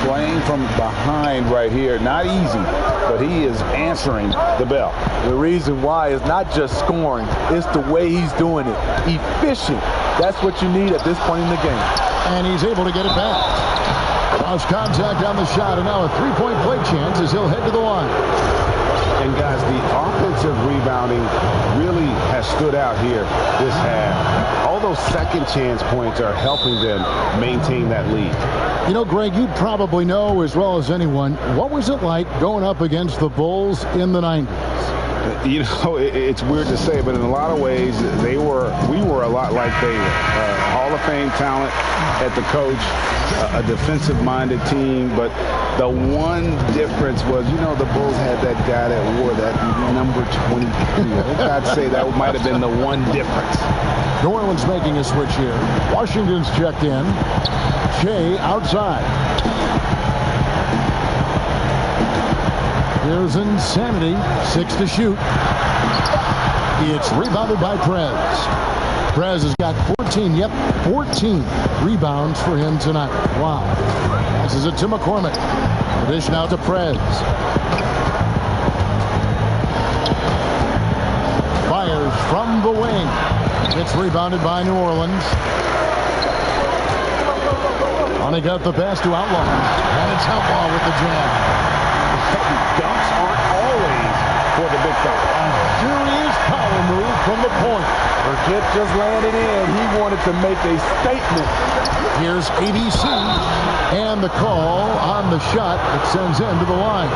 Playing from behind right here. Not easy, but he is answering the bell. The reason why is not just scoring. It's the way he's doing it. Efficient. That's what you need at this point in the game. And he's able to get it back. Lost contact on the shot, and now a 3-point play chance as he'll head to the line. And guys, the offensive rebounding really has stood out here this half. All those second chance points are helping them maintain that lead. You know, Greg, you probably know as well as anyone, what was it like going up against the Bulls in the 90s? You know, it's weird to say, but in a lot of ways, we were a lot like they were. Hall of Fame talent at the coach, a defensive-minded team, but the one difference was, you know, the Bulls had that guy that wore that number 23. I'd say that might have been the one difference. New Orleans making a switch here. Washington's checked in. Shea outside. Here's Insanity. 6 to shoot. It's rebounded by Prez. Perez has got 14, 14 rebounds for him tonight. Wow. Passes it to McCormick. Dish now to Perez. Fires from the wing. It's rebounded by New Orleans. Only got the pass to Outlaw. And it's Outlaw with the jam. Dunks aren't always for the big fella. A serious power move from the point. Burkett just landed in. He wanted to make a statement. Here's ABC. And the call on the shot that sends him to the line.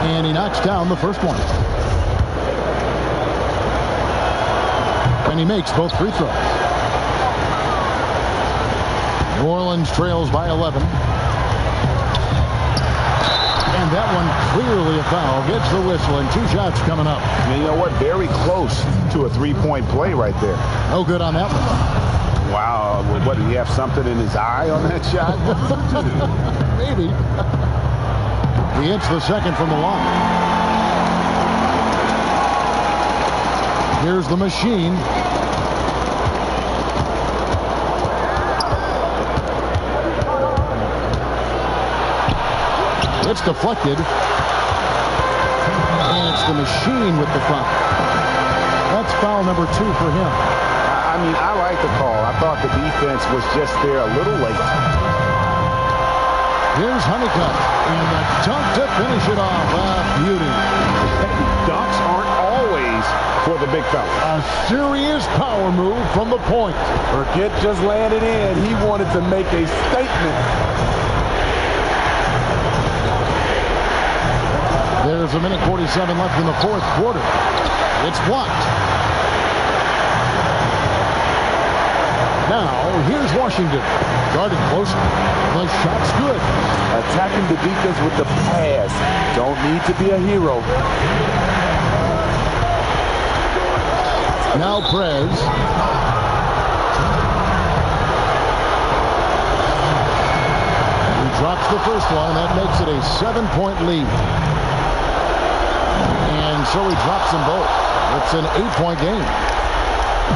And he knocks down the first one. And he makes both free throws. New Orleans trails by 11. And that one clearly a foul. Gets the whistle and 2 shots coming up. And you know what? Very close to a three-point play right there. No good on that one. Wow. What, did he have something in his eye on that shot? Maybe. He hits the second from the line. Here's the machine. It's deflected. And it's the machine with the foul. That's foul number 2 for him. I mean, I like the call. I thought the defense was just there a little late. Here's Honeycutt. And the dunk to finish it off. Beauty. Dunks aren't always for the big fella. A serious power move from the point. Burkett just landed in. He wanted to make a statement. There's a minute 47 left in the fourth quarter. It's blocked. Now, here's Washington. Guarded close. The shot's good. Attacking the defense with the pass. Don't need to be a hero. Now Perez. He drops the first one, and that makes it a 7-point lead. And so he drops them both. It's an 8-point game.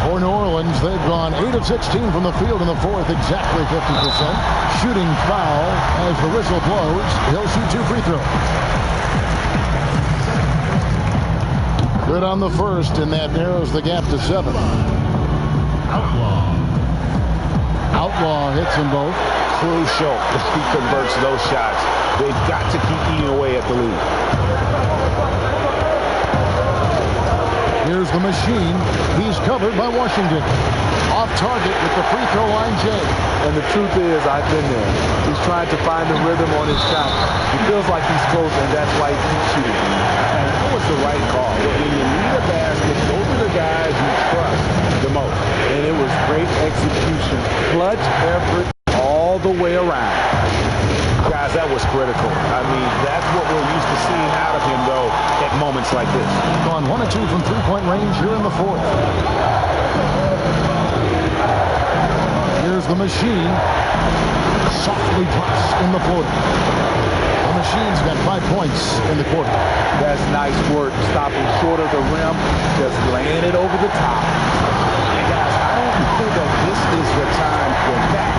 For New Orleans, they've gone 8 of 16 from the field in the fourth, exactly 50%. Shooting foul as the whistle blows. He'll shoot 2 free throws. Good on the first, and that narrows the gap to 7. Outlaw hits them both. Crucial if he converts those shots. They've got to keep eating away at the lead. Here's the machine. He's covered by Washington. Off target with the free throw line, Jay. And the truth is, I've been there. He's trying to find the rhythm on his shot. He feels like he's close, and that's why he keeps shooting. And that was the right call. When you need a basket, those are the guys you trust the most. And it was great execution. Clutch effort all the way around. Guys, that was critical. I mean, that's what we're used to seeing out of him, though, at moments like this. Gone 1 of 2 from 3-point range here in the fourth. Here's the machine. Softly drops in the floater. The machine's got 5 points in the quarter. That's nice work. Stopping short of the rim. Just laying it over the top. And guys, I don't think that this is the time for that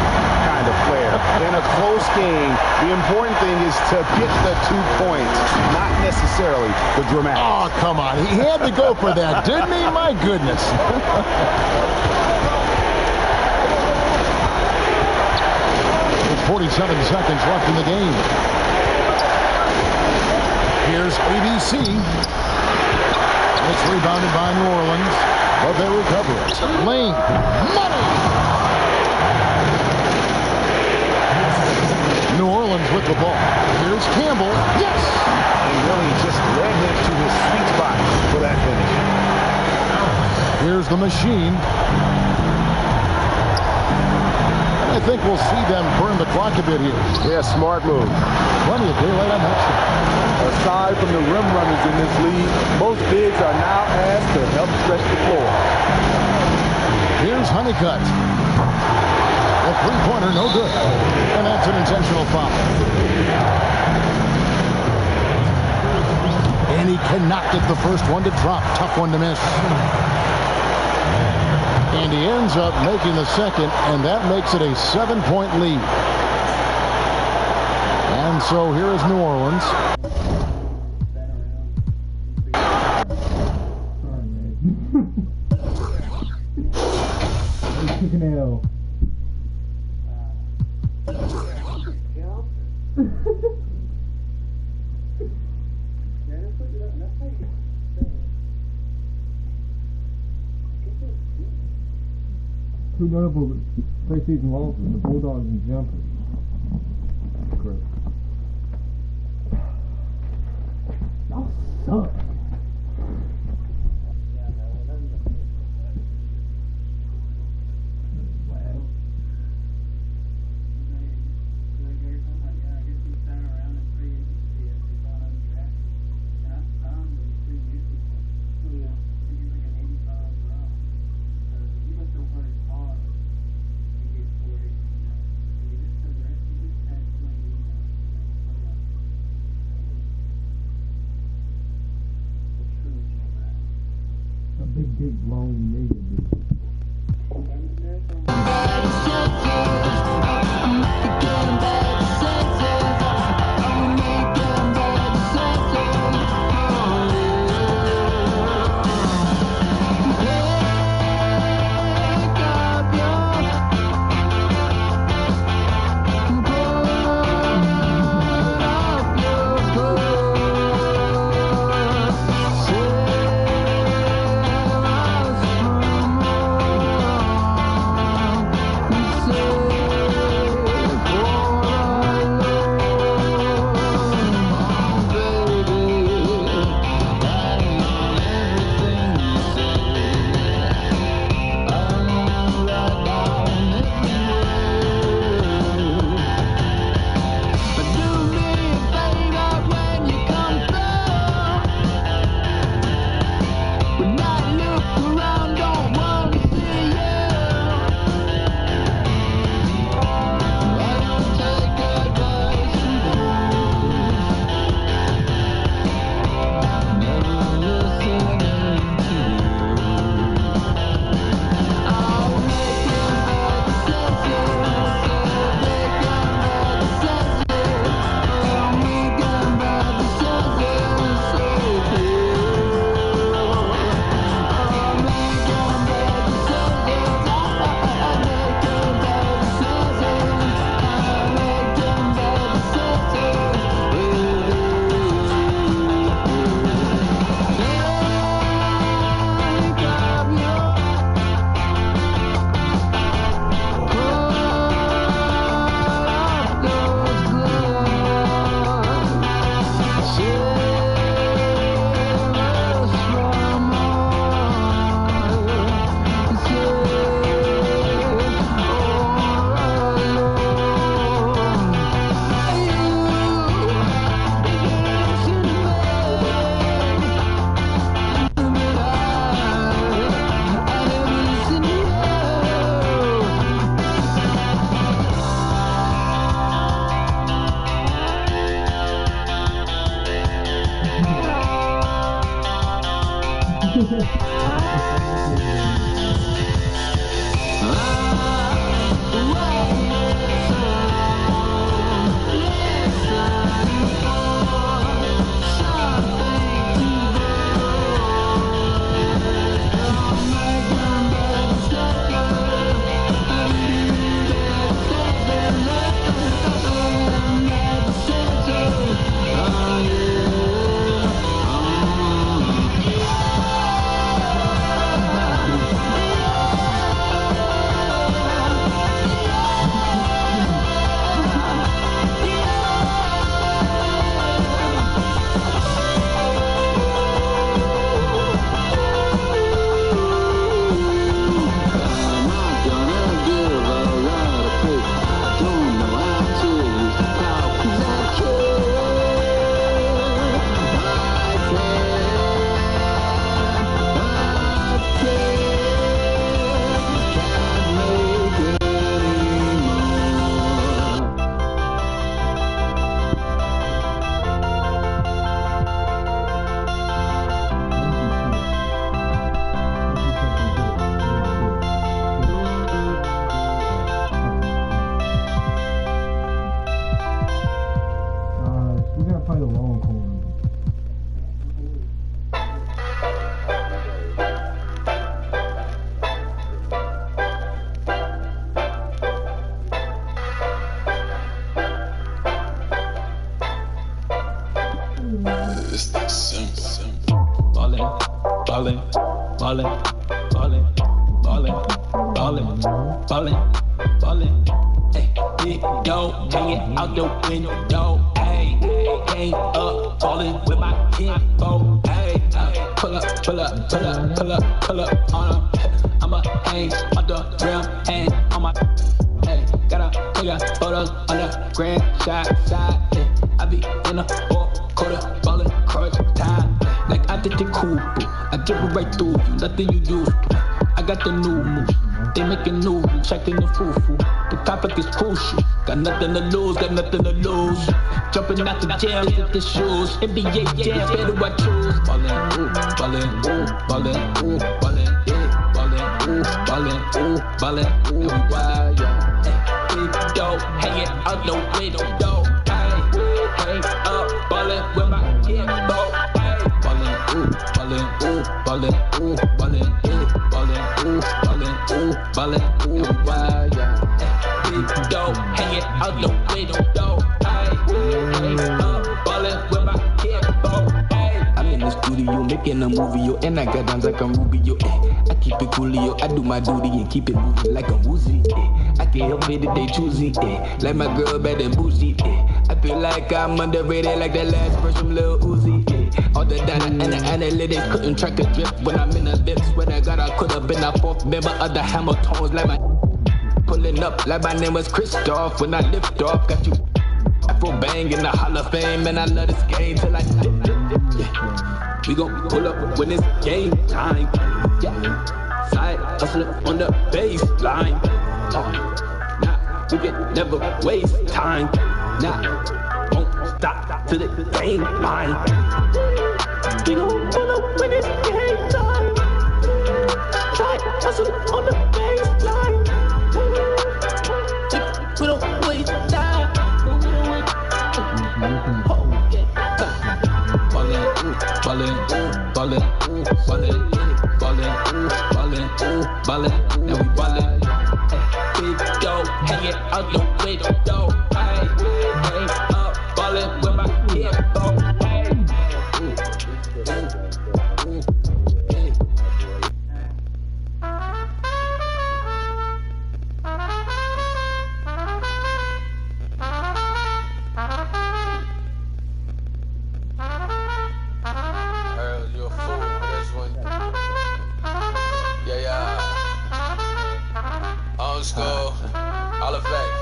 kind of player. In a close game, the important thing is to get the 2 points, not necessarily the dramatic. Oh, come on. He had to go for that, didn't he? My goodness. 47 seconds left in the game. Here's ABC. It's rebounded by New Orleans, but they recover it. Lane. Money! New Orleans with the ball. Here's Campbell. Yes! And really just led him to his sweet spot for that finish. Here's the machine. I think we'll see them burn the clock a bit here. Yeah, smart move. Plenty of daylight on that shot. Aside from the rim runners in this league, most bigs are now asked to help stretch the floor. Here's Honeycutt. The three-pointer, no good. And that's an intentional foul. And he cannot get the first one to drop. Tough one to miss. And he ends up making the second, and that makes it a 7-point lead. And so here is New Orleans. L. Two notable preseason losses, the Bulldogs and Jumpers. Gross. Y'all suck. Big long nigga. This thing's simple. Ballin', ballin', ballin', ballin', ballin', ballin', ballin', ballin'. Hey, big dog, hang it out the window. Hey, hang up, ballin' with my kinfolk. Hey, pull up, pull up, pull up, pull up, pull up on 'em. I'ma hang on the rim, hang on my. Hey, gotta take a photos on the grand shot side. Hey, I be in a quarter ballin', crunch time. Like I did the cool, I dribble right through you, nothing you do. I got the new move, they making new, checking the foo-foo. The topic is crucial, got nothing to lose, got nothing to lose. Jumping out the jail, hit the shoes, NBA jam, better I choose. Ballin', ooh, ballin', ooh, ballin', ooh, ballin', yeah, ballin', ooh, ballin', ooh, ballin', ooh, wild, yeah. Hey, big dog, hang it out the window, hey, hang up, ballin' with my kinfolk, hey, ballin', ooh, ballin', ooh, ballin', ooh, ballin', yeah, ballin', ooh, ballin', ooh, ballin', ooh, wild, yeah. Big dog, hang it out the window, hey, hang up, ballin' with my kinfolk, hey. I'm in the studio making a movie, yo, and I got dimes like I'm Rubio, I keep it coolio, I do my duty and keep it moving like I'm woozy, I can't help it if they choosy, like my girl bad and bougie, I feel like I'm underrated like that last verse from Lil Uzi, all the data and the analytics couldn't track a drip when I'm in the lips, swear to God I could've been a fourth member of the Hammer Tones, like my pulling up like my name was Christoph when I lift off, got you Afro bang in the Hall of Fame, and I love this game till I dip, yeah. We gon' pull up when it's game time, yeah. Side hustling on the baseline, nah, we can never waste time, nah, won't stop till the game line. We gon' pull up when it's game time, side hustling on the baseline, we don't waste time. Ballin', ballin', ooh, ballin', ballin', ooh, ballin', ooh, ballin', now we ballin'. Big dog, hang it out the window, hey, hang up, ballin' with my kinfolk, hey.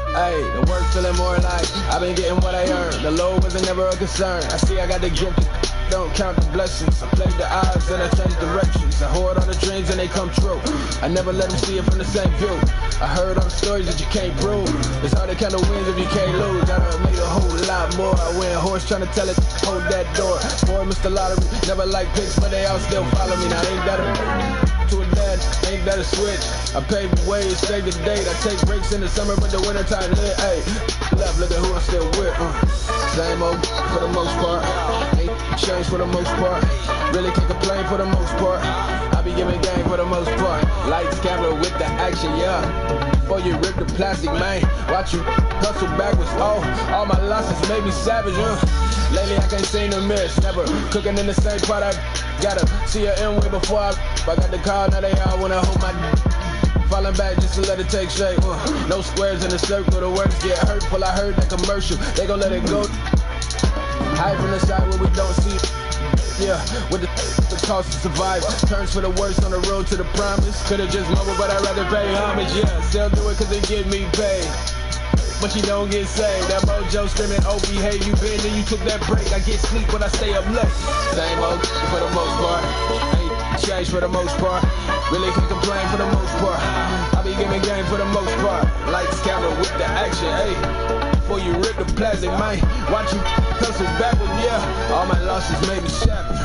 Hey, the work feeling more like I've been getting what I earned. The low wasn't never a concern. I see I got the gift, don't count the blessings. I played the odds and I changed directions. I hoard all the dreams and they come true. I never let them see it from the same view. I heard all the stories that you can't prove. It's hard to count the wins if you can't lose. I done made a whole lot more. I went horse trying to tell it, hold that door. Boy, Mr. Lottery, never like picks, but they all still follow me. Now ain't that a to a dad, ain't that a switch? I pave the way, save the date. I take breaks in the summer, but the winter time lit. Hey, left, look at who I'm still with. Same old for the most part. Ain't changed for the most part. Really can't complain for the most part. I be giving game for the most part. Lights, camera with the action, yeah. Before you rip the plastic, man, watch you hustle backwards. Oh, all my losses made me savage, Lately I can't seem to miss. Never cooking in the same pot. I gotta see her in way before I got the call. Now they all wanna hold my falling back just to let it take shape. No squares in the circle. The words get hurtful. I heard that commercial. They gon' let it go. Hide from the side where we don't see. Yeah, with the cost to survive. Turns for the worst on the road to the promise. Could've just mumbled, but I'd rather pay homage. Yeah, still do it cause they give me paid. But you don't get saved. That mojo screaming, oh, behave, you been and you took that break. I get sleep when I stay up late. Same old for the most part. Ain't changed for the most part. Really can't complain for the most part. I be giving game for the most part. Lights, camera with the action, hey. Before you rip the plastic, man, watch you hustle backward, yeah. All my losses made me savage.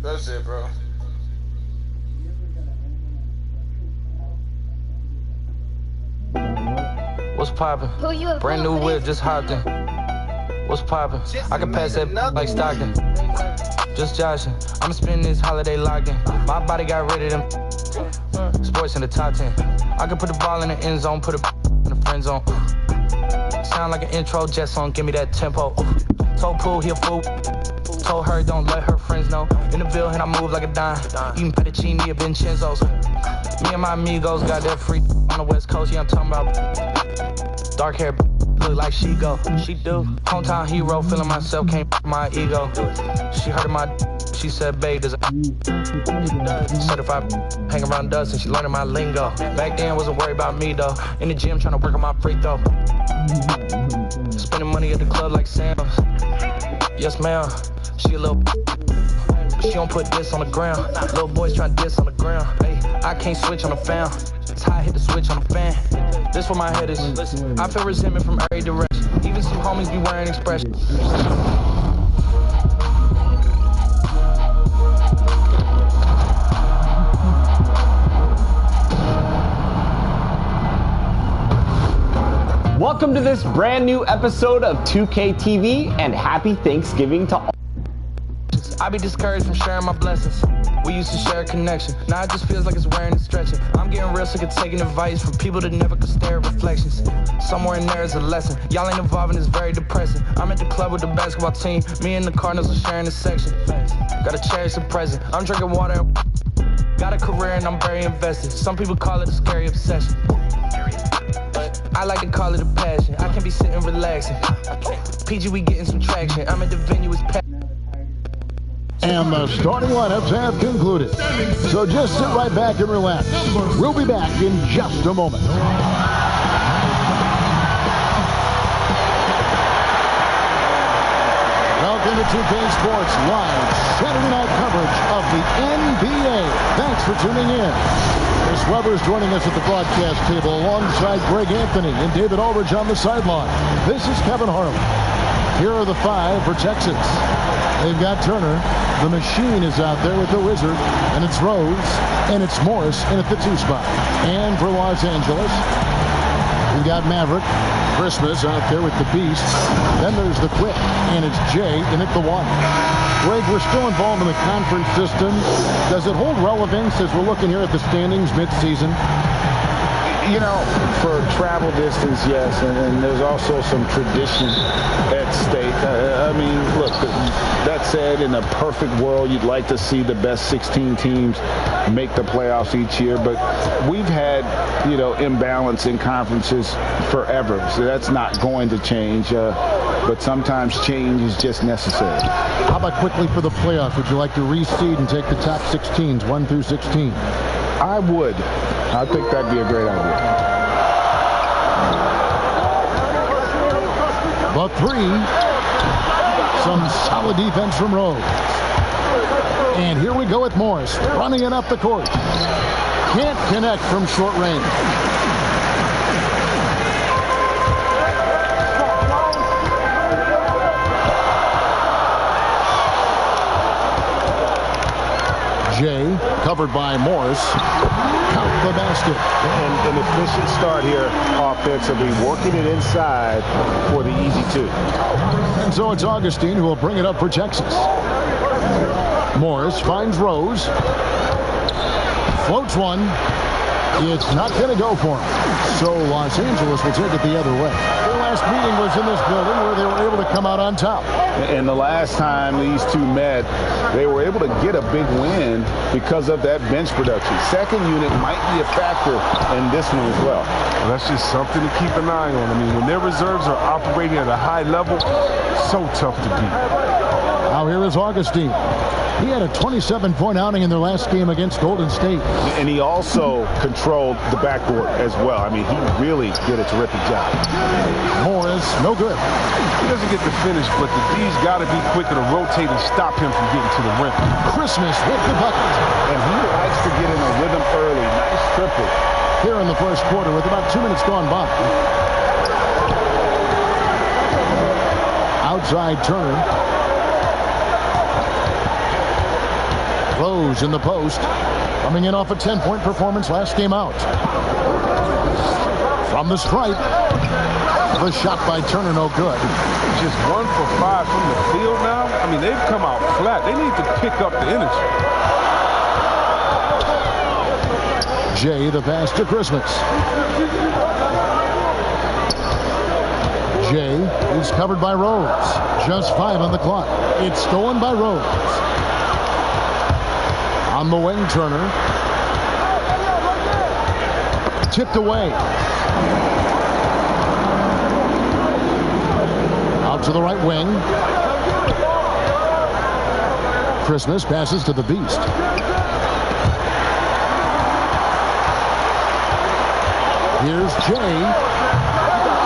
That's it, bro. What's poppin'? Brand new whip, just hopped in. What's poppin'? I can pass that like Stockton. Just joshin'. I'ma spend this holiday locked in. My body got rid of them. Sports in the top 10. I can put the ball in the end zone, put it in the friend zone. sound like an intro jet song, give me that tempo. Told Pooh he a fool. Told her don't let her friends know. In the Ville and I move like a dime. Eating fettuccine at Vincenzo's. Me and my amigos got that free on the West Coast. Yeah, I'm talking about dark hair, look like she go. She do. Hometown hero, feeling myself, can't my ego. She heard of my, she said, babe, does it? Said if I hang around us and she learning my lingo. Back then, wasn't worried about me though. In the gym, trying to work on my free throw. Spending money at the club like Sam's. Yes, ma'am. She a little, she don't put this on the ground. Little boys trying to diss on the ground. Hey, I can't switch on the fan. It's how I hit the switch on the fan. This where my head is. I feel resentment from every direction. Even some homies be wearing expressions. Welcome to this brand new episode of 2K TV and happy Thanksgiving to all. I be discouraged from sharing my blessings. We used to share a connection. Now it just feels like it's wearing and stretching. I'm getting real sick of taking advice from people that never could stare at reflections. Somewhere in there is a lesson. Y'all ain't involved and it's very depressing. I'm at the club with the basketball team. Me and the Cardinals are sharing a section. Gotta cherish the present. I'm drinking water. Got a career and I'm very invested. Some people call it a scary obsession. I like to call it a passion. I can be sitting relaxing. PG, we getting some traction. I'm at the venue, it's packed. And the starting lineups have concluded. So just sit right back and relax. We'll be back in just a moment. Welcome to 2K Sports Live Saturday night coverage of the NBA. Thanks for tuning in. Chris Webber's joining us at the broadcast table alongside Greg Anthony and David Aldridge on the sideline. This is Kevin Harlan. Here are the five for Texas. They've got Turner. The machine is out there with the Wizard. And it's Rose. And it's Morris in at the 2 spot. And for Los Angeles, we've got Maverick. Christmas out there with the Beast. Then there's the Quick. And it's Jay in at the 1. Greg, we're still involved in the conference system. Does it hold relevance as we're looking here at the standings mid-season? You know, for travel distance, yes, and there's also some tradition at stake. I mean, look, that said, in a perfect world, you'd like to see the best 16 teams make the playoffs each year, but we've had, you know, imbalance in conferences forever, so that's not going to change, but sometimes change is just necessary. How about quickly for the playoffs? Would you like to reseed and take the top 16s, 1 through 16? I would. I think that'd be a great idea. The 3. Some solid defense from Rose. And here we go with Morris running it up the court. Can't connect from short range. Jay, covered by Morris. Count the basket. And an efficient start here offensively, working it inside for the easy 2. And so it's Augustine who will bring it up for Texas. Morris finds Rose. Floats one. It's not going to go for him. So Los Angeles will take it the other way. Their last meeting was in this building where they were able to come out on top. And the last time these two met, they were able to get a big win because of that bench production. Second unit might be a factor in this one as well. That's just something to keep an eye on. I mean, when their reserves are operating at a high level, so tough to beat. Now here is Augustine. He had a 27-point outing in their last game against Golden State. And he also controlled the backcourt as well. I mean, he really did a terrific job. Morris, no good. He doesn't get the finish, but the D's got to be quicker to rotate and stop him from getting to the rim. Christmas with the bucket. And he likes to get in a rhythm early. Nice triple. Here in the first quarter with about 2 minutes gone by. Outside Turner. Rose in the post, coming in off a 10-point performance last game out. From the stripe, the shot by Turner, no good. Just 1 for 5 from the field now. I mean, they've come out flat. They need to pick up the energy. Jay, the pass to Christmas. Jay is covered by Rose. Just 5 on the clock. It's stolen by Rose. On the wing, Turner. Tipped away. Out to the right wing. Christmas passes to the Beast. Here's Jay.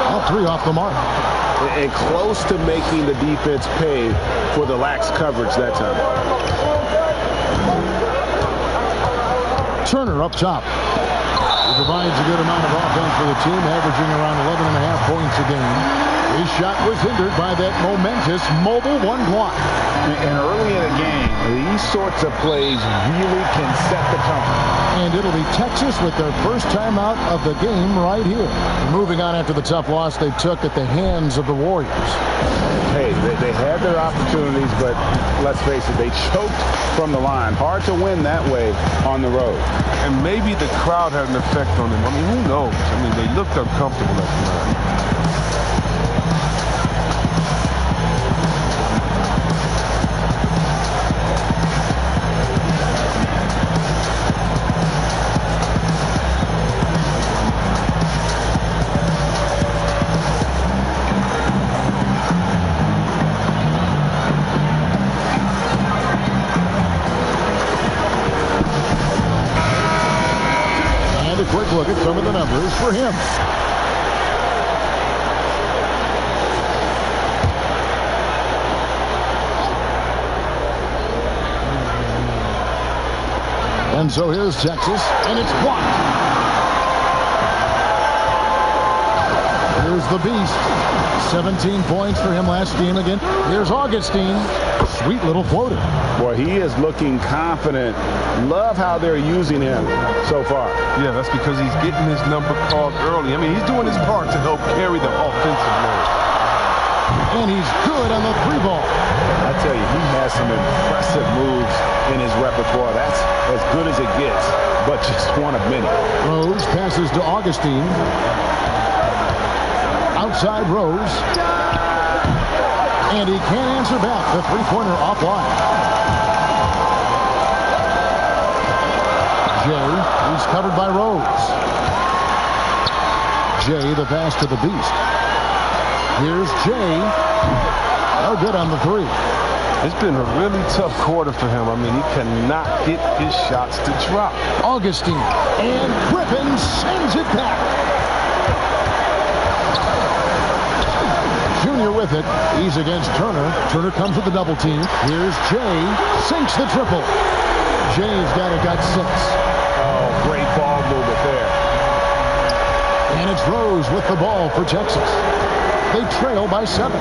All 3 off the mark. And close to making the defense pay for the lax coverage that time. Turner up top. He provides a good amount of offense for the team, averaging around 11.5 points a game. His shot was hindered by that momentous mobile 1 block. And early in the game, these sorts of plays really can set the tone. And it'll be Texas with their first timeout of the game right here. Moving on after the tough loss they took at the hands of the Warriors. Hey, they had their opportunities, but let's face it, they choked from the line. Hard to win that way on the road. And maybe the crowd had an effect on them. I mean, who knows? I mean, they looked uncomfortable at the line. Quick look at some of the numbers for him. And so here's Texas, and it's blocked. Here's the Beast. 17 points for him last game again. Here's Augustine. Sweet little floater. Boy, he is looking confident. Love how they're using him so far. Yeah, that's because he's getting his number called early. I mean, he's doing his part to help carry the offensive load. And he's good on the 3-ball. I tell you, he has some impressive moves in his repertoire. That's as good as it gets, but just one of many. Rose passes to Augustine. Outside Rose. And he can't answer back. The 3-pointer offline. Jay, he's covered by Rose. Jay, the pass to the Beast. Here's Jay. Oh, good on the 3. It's been a really tough quarter for him. I mean, he cannot get his shots to drop. Augustine. And Griffin sends it back. Junior with it. He's against Turner. Turner comes with the double team. Here's Jay. Sinks the triple. Jay's got it, got 6. Oh, great ball movement there. And it's Rose with the ball for Texas. They trail by 7.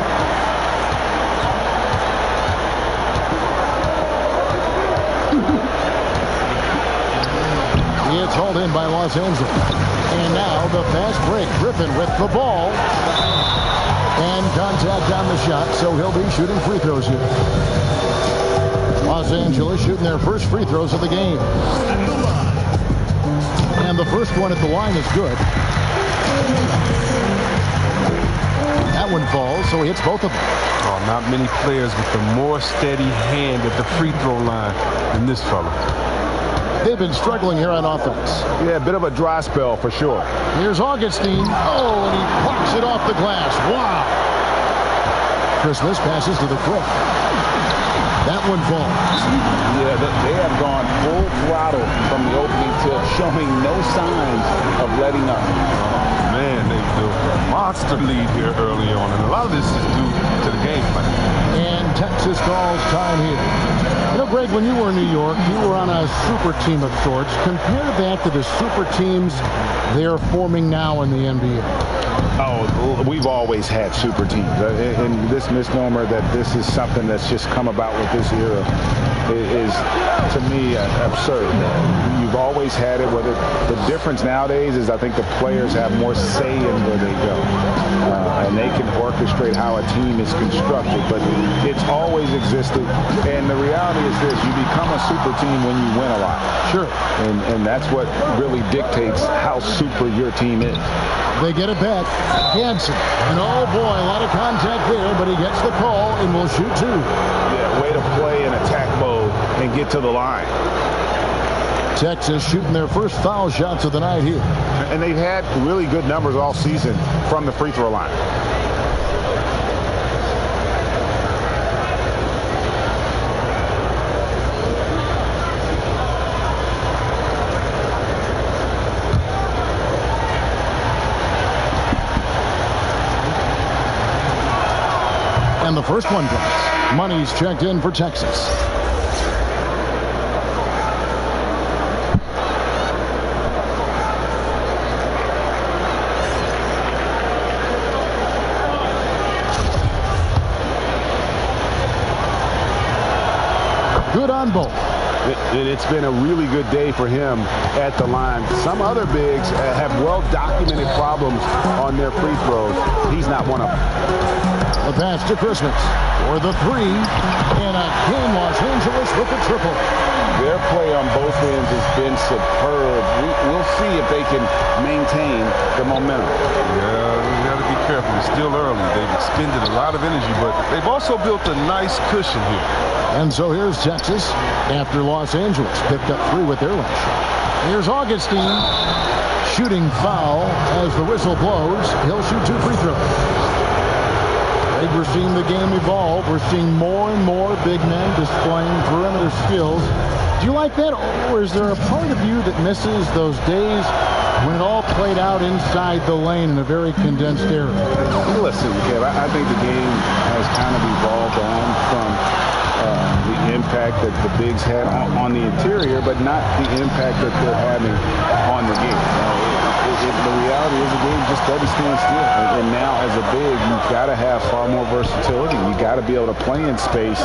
It's hauled in by Los Angeles. And now the fast break. Griffin with the ball. And contact on the shot, so he'll be shooting free throws here. Los Angeles shooting their first free throws of the game. And the first one at the line is good. That one falls, so he hits both of them. Oh, not many players with a more steady hand at the free throw line than this fella. They've been struggling here on offense. Yeah, a bit of a dry spell for sure. Here's Augustine. Oh, and he plucks it off the glass. Wow. Christmas passes to the Crook. That one falls. Yeah, they have gone full throttle from the opening tip, showing no signs of letting up. Oh, man, they built a monster lead here early on, and a lot of this is due to the game plan. And Texas calls time here. You know, Greg, when you were in New York, you were on a super team of sorts. Compare that to the super teams they're forming now in the NBA. Oh, we've always had super teams. And this misnomer that this is something that's just come about with this era is, to me, absurd. You've always had it. Whether the difference nowadays is I think the players have more say in where they go. and they can orchestrate how a team is constructed. But it's always existed, and the reality is this: you become a super team when you win a lot. Sure. And that's what really dictates how super your team is. They get it back. Hansen. And oh boy, a lot of contact there, but he gets the call and will shoot 2. Yeah, way to play in attack mode and get to the line. Texas shooting their first foul shots of the night here. And they've had really good numbers all season from the free throw line. And the first one drops. Money's checked in for Texas. Good on both. It's been a really good day for him at the line. Some other bigs have well-documented problems on their free throws. He's not one of them. The pass to Christmas for the 3, and again Los Angeles with the triple. Their play on both ends has been superb. We'll see if they can maintain the momentum. Yeah, we got to be careful. It's still early. They've expended a lot of energy, but they've also built a nice cushion here. And so here's Texas after Los Angeles picked up 3 with their last shot. Here's Augustine shooting foul as the whistle blows. He'll shoot 2 free throws. We're seeing the game evolve. We're seeing more and more big men displaying perimeter skills. Do you like that, or is there a part of you that misses those days when it all played out inside the lane in a very condensed area? Listen, Kev, I think the game has kind of evolved on from the impact that the bigs had on the interior, but not the impact that they're having on the game. The reality is the game just doesn't stand still. And now as a big, you've got to have far more versatility. You've got to be able to play in space.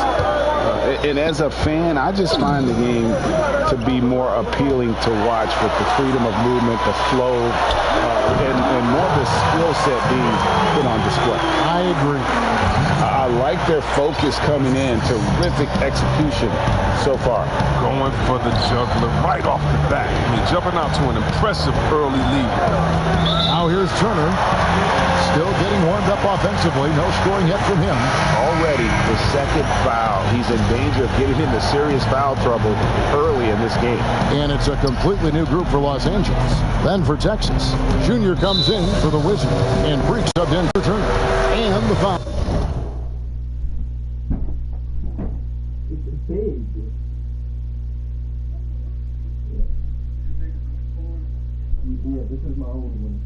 And as a fan, I just find the game to be more appealing to watch with the freedom of movement, the flow, and more of the skill set being put on display. I agree. I like their focus coming in. Terrific execution so far. Going for the juggler right off the bat. I mean, jumping out to an impressive early lead. Now here's Turner. Still getting warmed up offensively. No scoring yet from him. Already the second foul. He's in danger of getting into serious foul trouble early in this game. And it's a completely new group for Los Angeles. Then for Texas, Junior comes in for the Wizards, and Freak subbed in for Turner. And the foul. It's big. Yeah, this is my own one.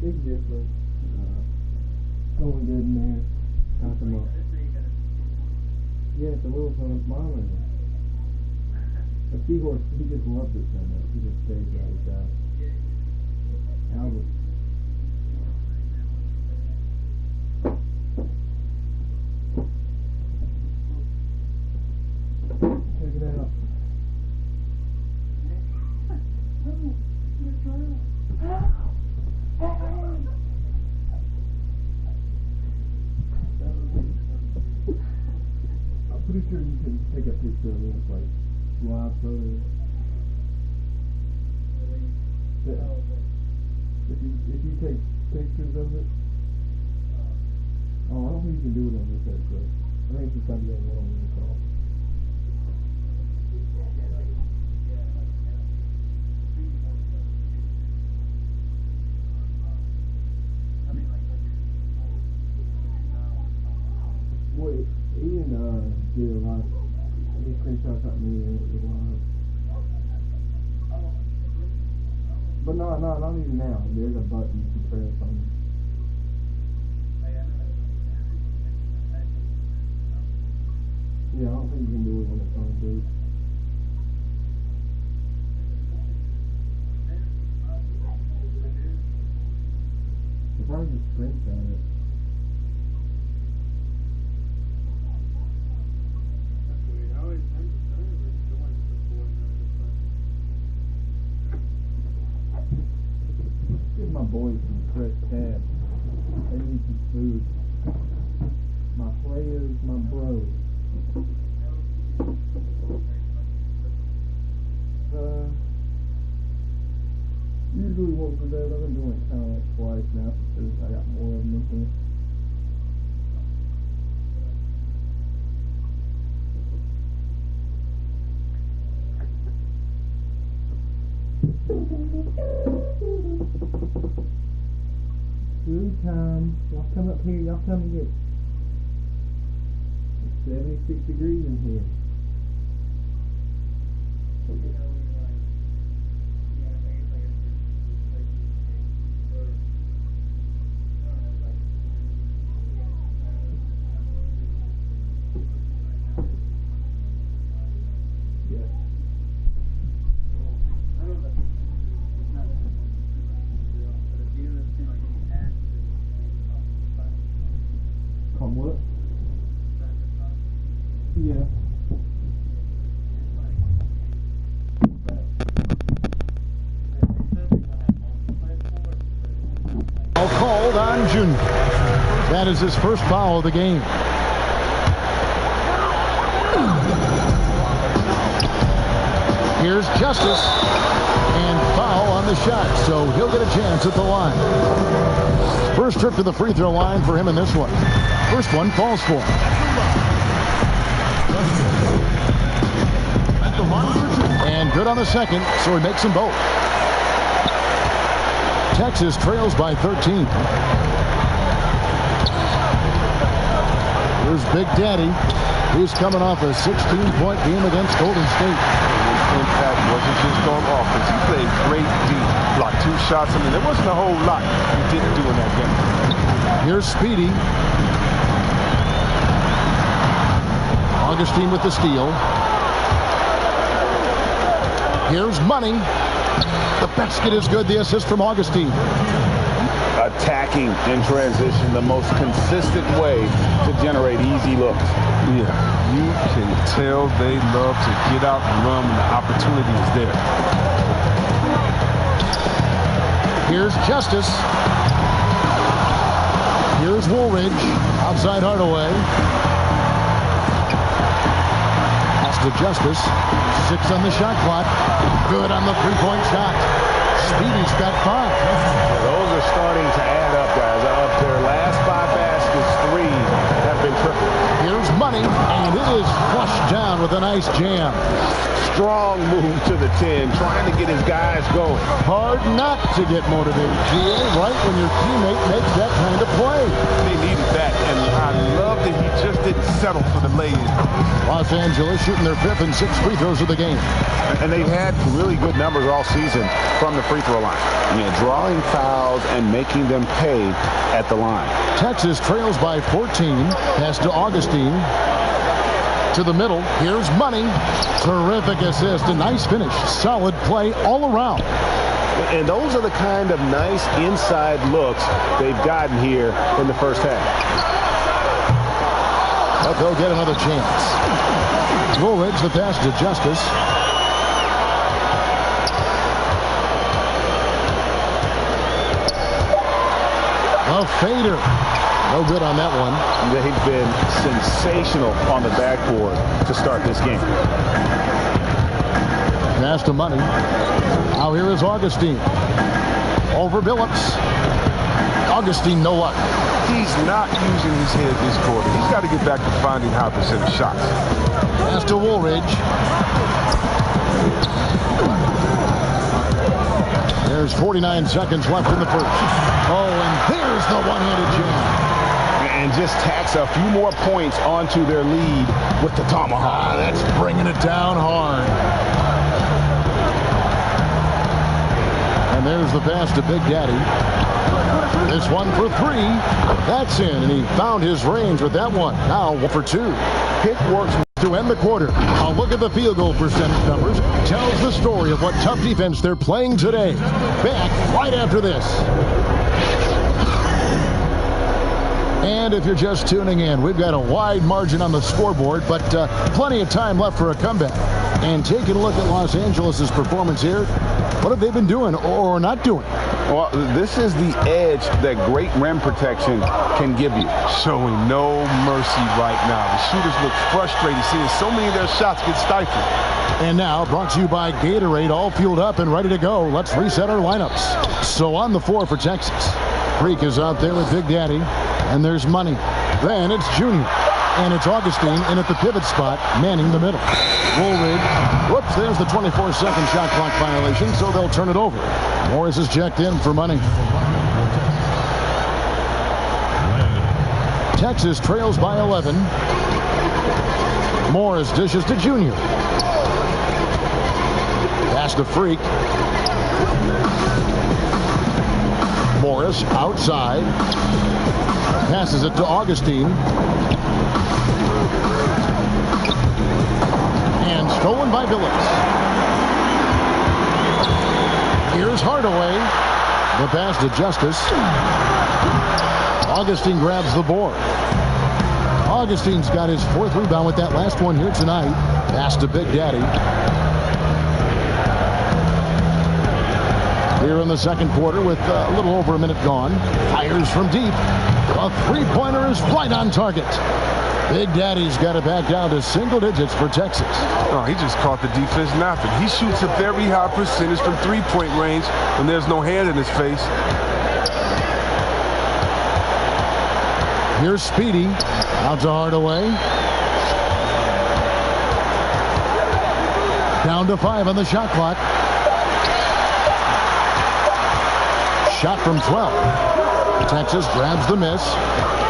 Big difference. Going good in there. Got them up. Yeah, it's a little son of mine. A seahorse, he just loves it so much. He just stays like that. Albert. Check it out. I'm pretty sure you can take a picture of this, like, live photo. If you take pictures of it, oh, I don't think you can do it on this extra. I think it's got to be on one on this call. Well, Ian did a lot. He screenshots at me and it was live. But no, not even now. There's a button you can press on. Yeah, I don't think you can do it when it's on boot. If I just screenshot it. Who's my players, my bros. Usually once a day. I've been doing it kind of like twice now because I got more of them in here. Food time. Y'all come up here. Y'all come and get it. It's 76 degrees in here. Come what? Yeah. All called on Junior. That is his first foul of the game. Here's Justice. And foul on the shot, so he'll get a chance at the line. First trip to the free throw line for him in this one. First one falls for him. And good on the second, so he makes them both. Texas trails by 13. Here's Big Daddy. He's coming off a 16-point game against Golden State. Impact wasn't just on offense. He played great deep. Blocked 2 shots. I mean, there wasn't a whole lot he didn't do in that game. Here's Speedy. Augustine with the steal. Here's Money. The basket is good. The assist from Augustine. Attacking in transition, the most consistent way to generate easy looks. Yeah, you can tell they love to get out and run when the opportunity is there. Here's Justice. Here's Woolridge. Outside Hardaway. Pass to Justice. 6 on the shot clock. Good on the three-point shot. Speedy's got 5. Those are starting to add up, guys. Of their last 5 baskets, 3 have been triple. Here's Money, and it is flushed down with a nice jam. Strong move to the 10, trying to get his guys going. Hard not to get motivated, GA, right when your teammate makes that kind of play. They needed that, and I love that he just didn't settle for the lay-in. Los Angeles shooting their 5th and 6th free throws of the game. And they've had really good numbers all season from the free throw line. Drawing fouls and making them pay at the line. Texas trails by 14. Pass to Augustine. To the middle. Here's Money. Terrific assist. A nice finish. Solid play all around. And those are the kind of nice inside looks they've gotten here in the first half. But they'll get another chance. Woolridge the pass to Justice. A fader. No good on that one. They've been sensational on the backboard to start this game. Pass to Money. Now here is Augustine. Over Billups. Augustine, no luck. He's not using his head this quarter. He's got to get back to finding high percentage shots. Pass to Woolridge. There's 49 seconds left in the first. Oh, and there's the one-handed jam. And just tacks a few more points onto their lead with the tomahawk. That's bringing it down hard. And there's the pass to Big Daddy. This one for 3. That's in, and he found his range with that one. Now 1 for 2. Pick works to end the quarter. A look at the field goal percentage numbers tells the story of what tough defense they're playing today. Back right after this. And if you're just tuning in, we've got a wide margin on the scoreboard, but plenty of time left for a comeback. And taking a look at Los Angeles' performance here, what have they been doing or not doing? Well, this is the edge that great rim protection can give you. Showing no mercy right now. The shooters look frustrated, seeing so many of their shots get stifled. And now, brought to you by Gatorade, all fueled up and ready to go. Let's reset our lineups. So on the floor for Texas, Freak is out there with Big Daddy, and there's Money. Then it's Junior, and it's Augustine in at the pivot spot, manning the middle. Woolridge, whoops, there's the 24-second shot clock violation, so they'll turn it over. Morris is checked in for Money. Texas trails by 11. Morris dishes to Junior. Pass to Freak. Morris outside. Passes it to Augustine. And stolen by Billups. Here's Hardaway. The pass to Justice. Augustine grabs the board. Augustine's got his 4th rebound with that last one here tonight. Pass to Big Daddy. Here in the second quarter with a little over a minute gone. Fires from deep. A three-pointer is right on target. Big Daddy's got it back down to single digits for Texas. Oh, he just caught the defense napping. He shoots a very high percentage from three-point range when there's no hand in his face. Here's Speedy. Out to Hardaway. Down to 5 on the shot clock. Shot from 12. Texas grabs the miss.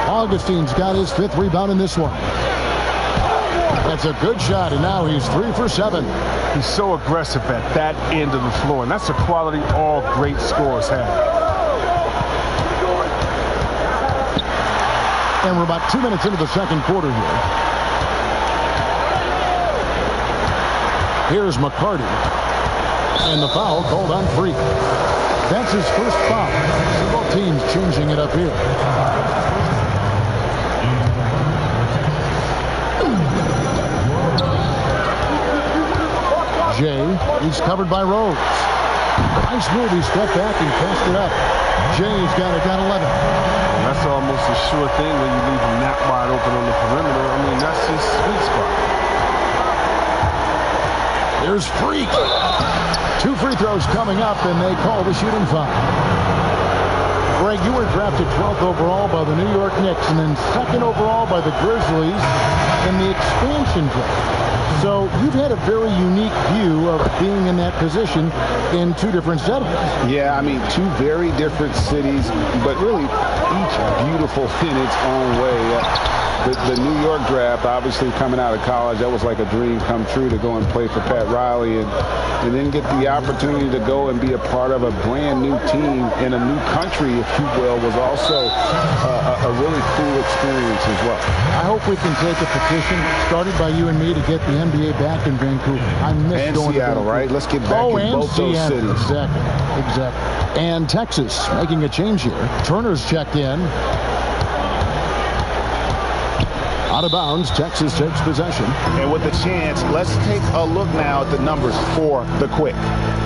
Augustine's got his 5th rebound in this one. That's a good shot, and now he's 3 for 7. He's so aggressive at that end of the floor, and that's a quality all great scorers have. And we're about 2 minutes into the second quarter here. Here's McCarty. And the foul called on Freak. That's his first foul. So both teams changing it up here. Jay, he's covered by Rose. Nice move. He stepped back and passed it up. Jay's got 11. Well, that's almost a sure thing when you leave him that wide open on the perimeter. I mean, that's his sweet spot. Here's Freak. 2 free throws coming up, and they call the shooting foul. Greg, you were drafted 12th overall by the New York Knicks and then 2nd overall by the Grizzlies in the expansion draft. So you've had a very unique view of being in that position in 2 different settings. Yeah, I mean, 2 very different cities, but really each beautiful in its own way. The New York draft, obviously coming out of college, that was like a dream come true to go and play for Pat Riley and then get the opportunity to go and be a part of a brand new team in a new country, if you will, was also a really cool experience as well. I hope we can take a petition started by you and me to get the NBA back in Vancouver. I miss and going Seattle, to right? Let's get back in both those cities. Exactly. And Texas making a change here. Turner's checked in. Out of bounds, Texas takes possession. And with the chance, let's take a look now at the numbers for the Quick.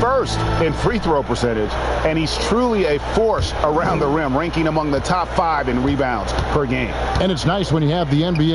First in free throw percentage, and he's truly a force around the rim, ranking among the top 5 in rebounds per game. And it's nice when you have the NBA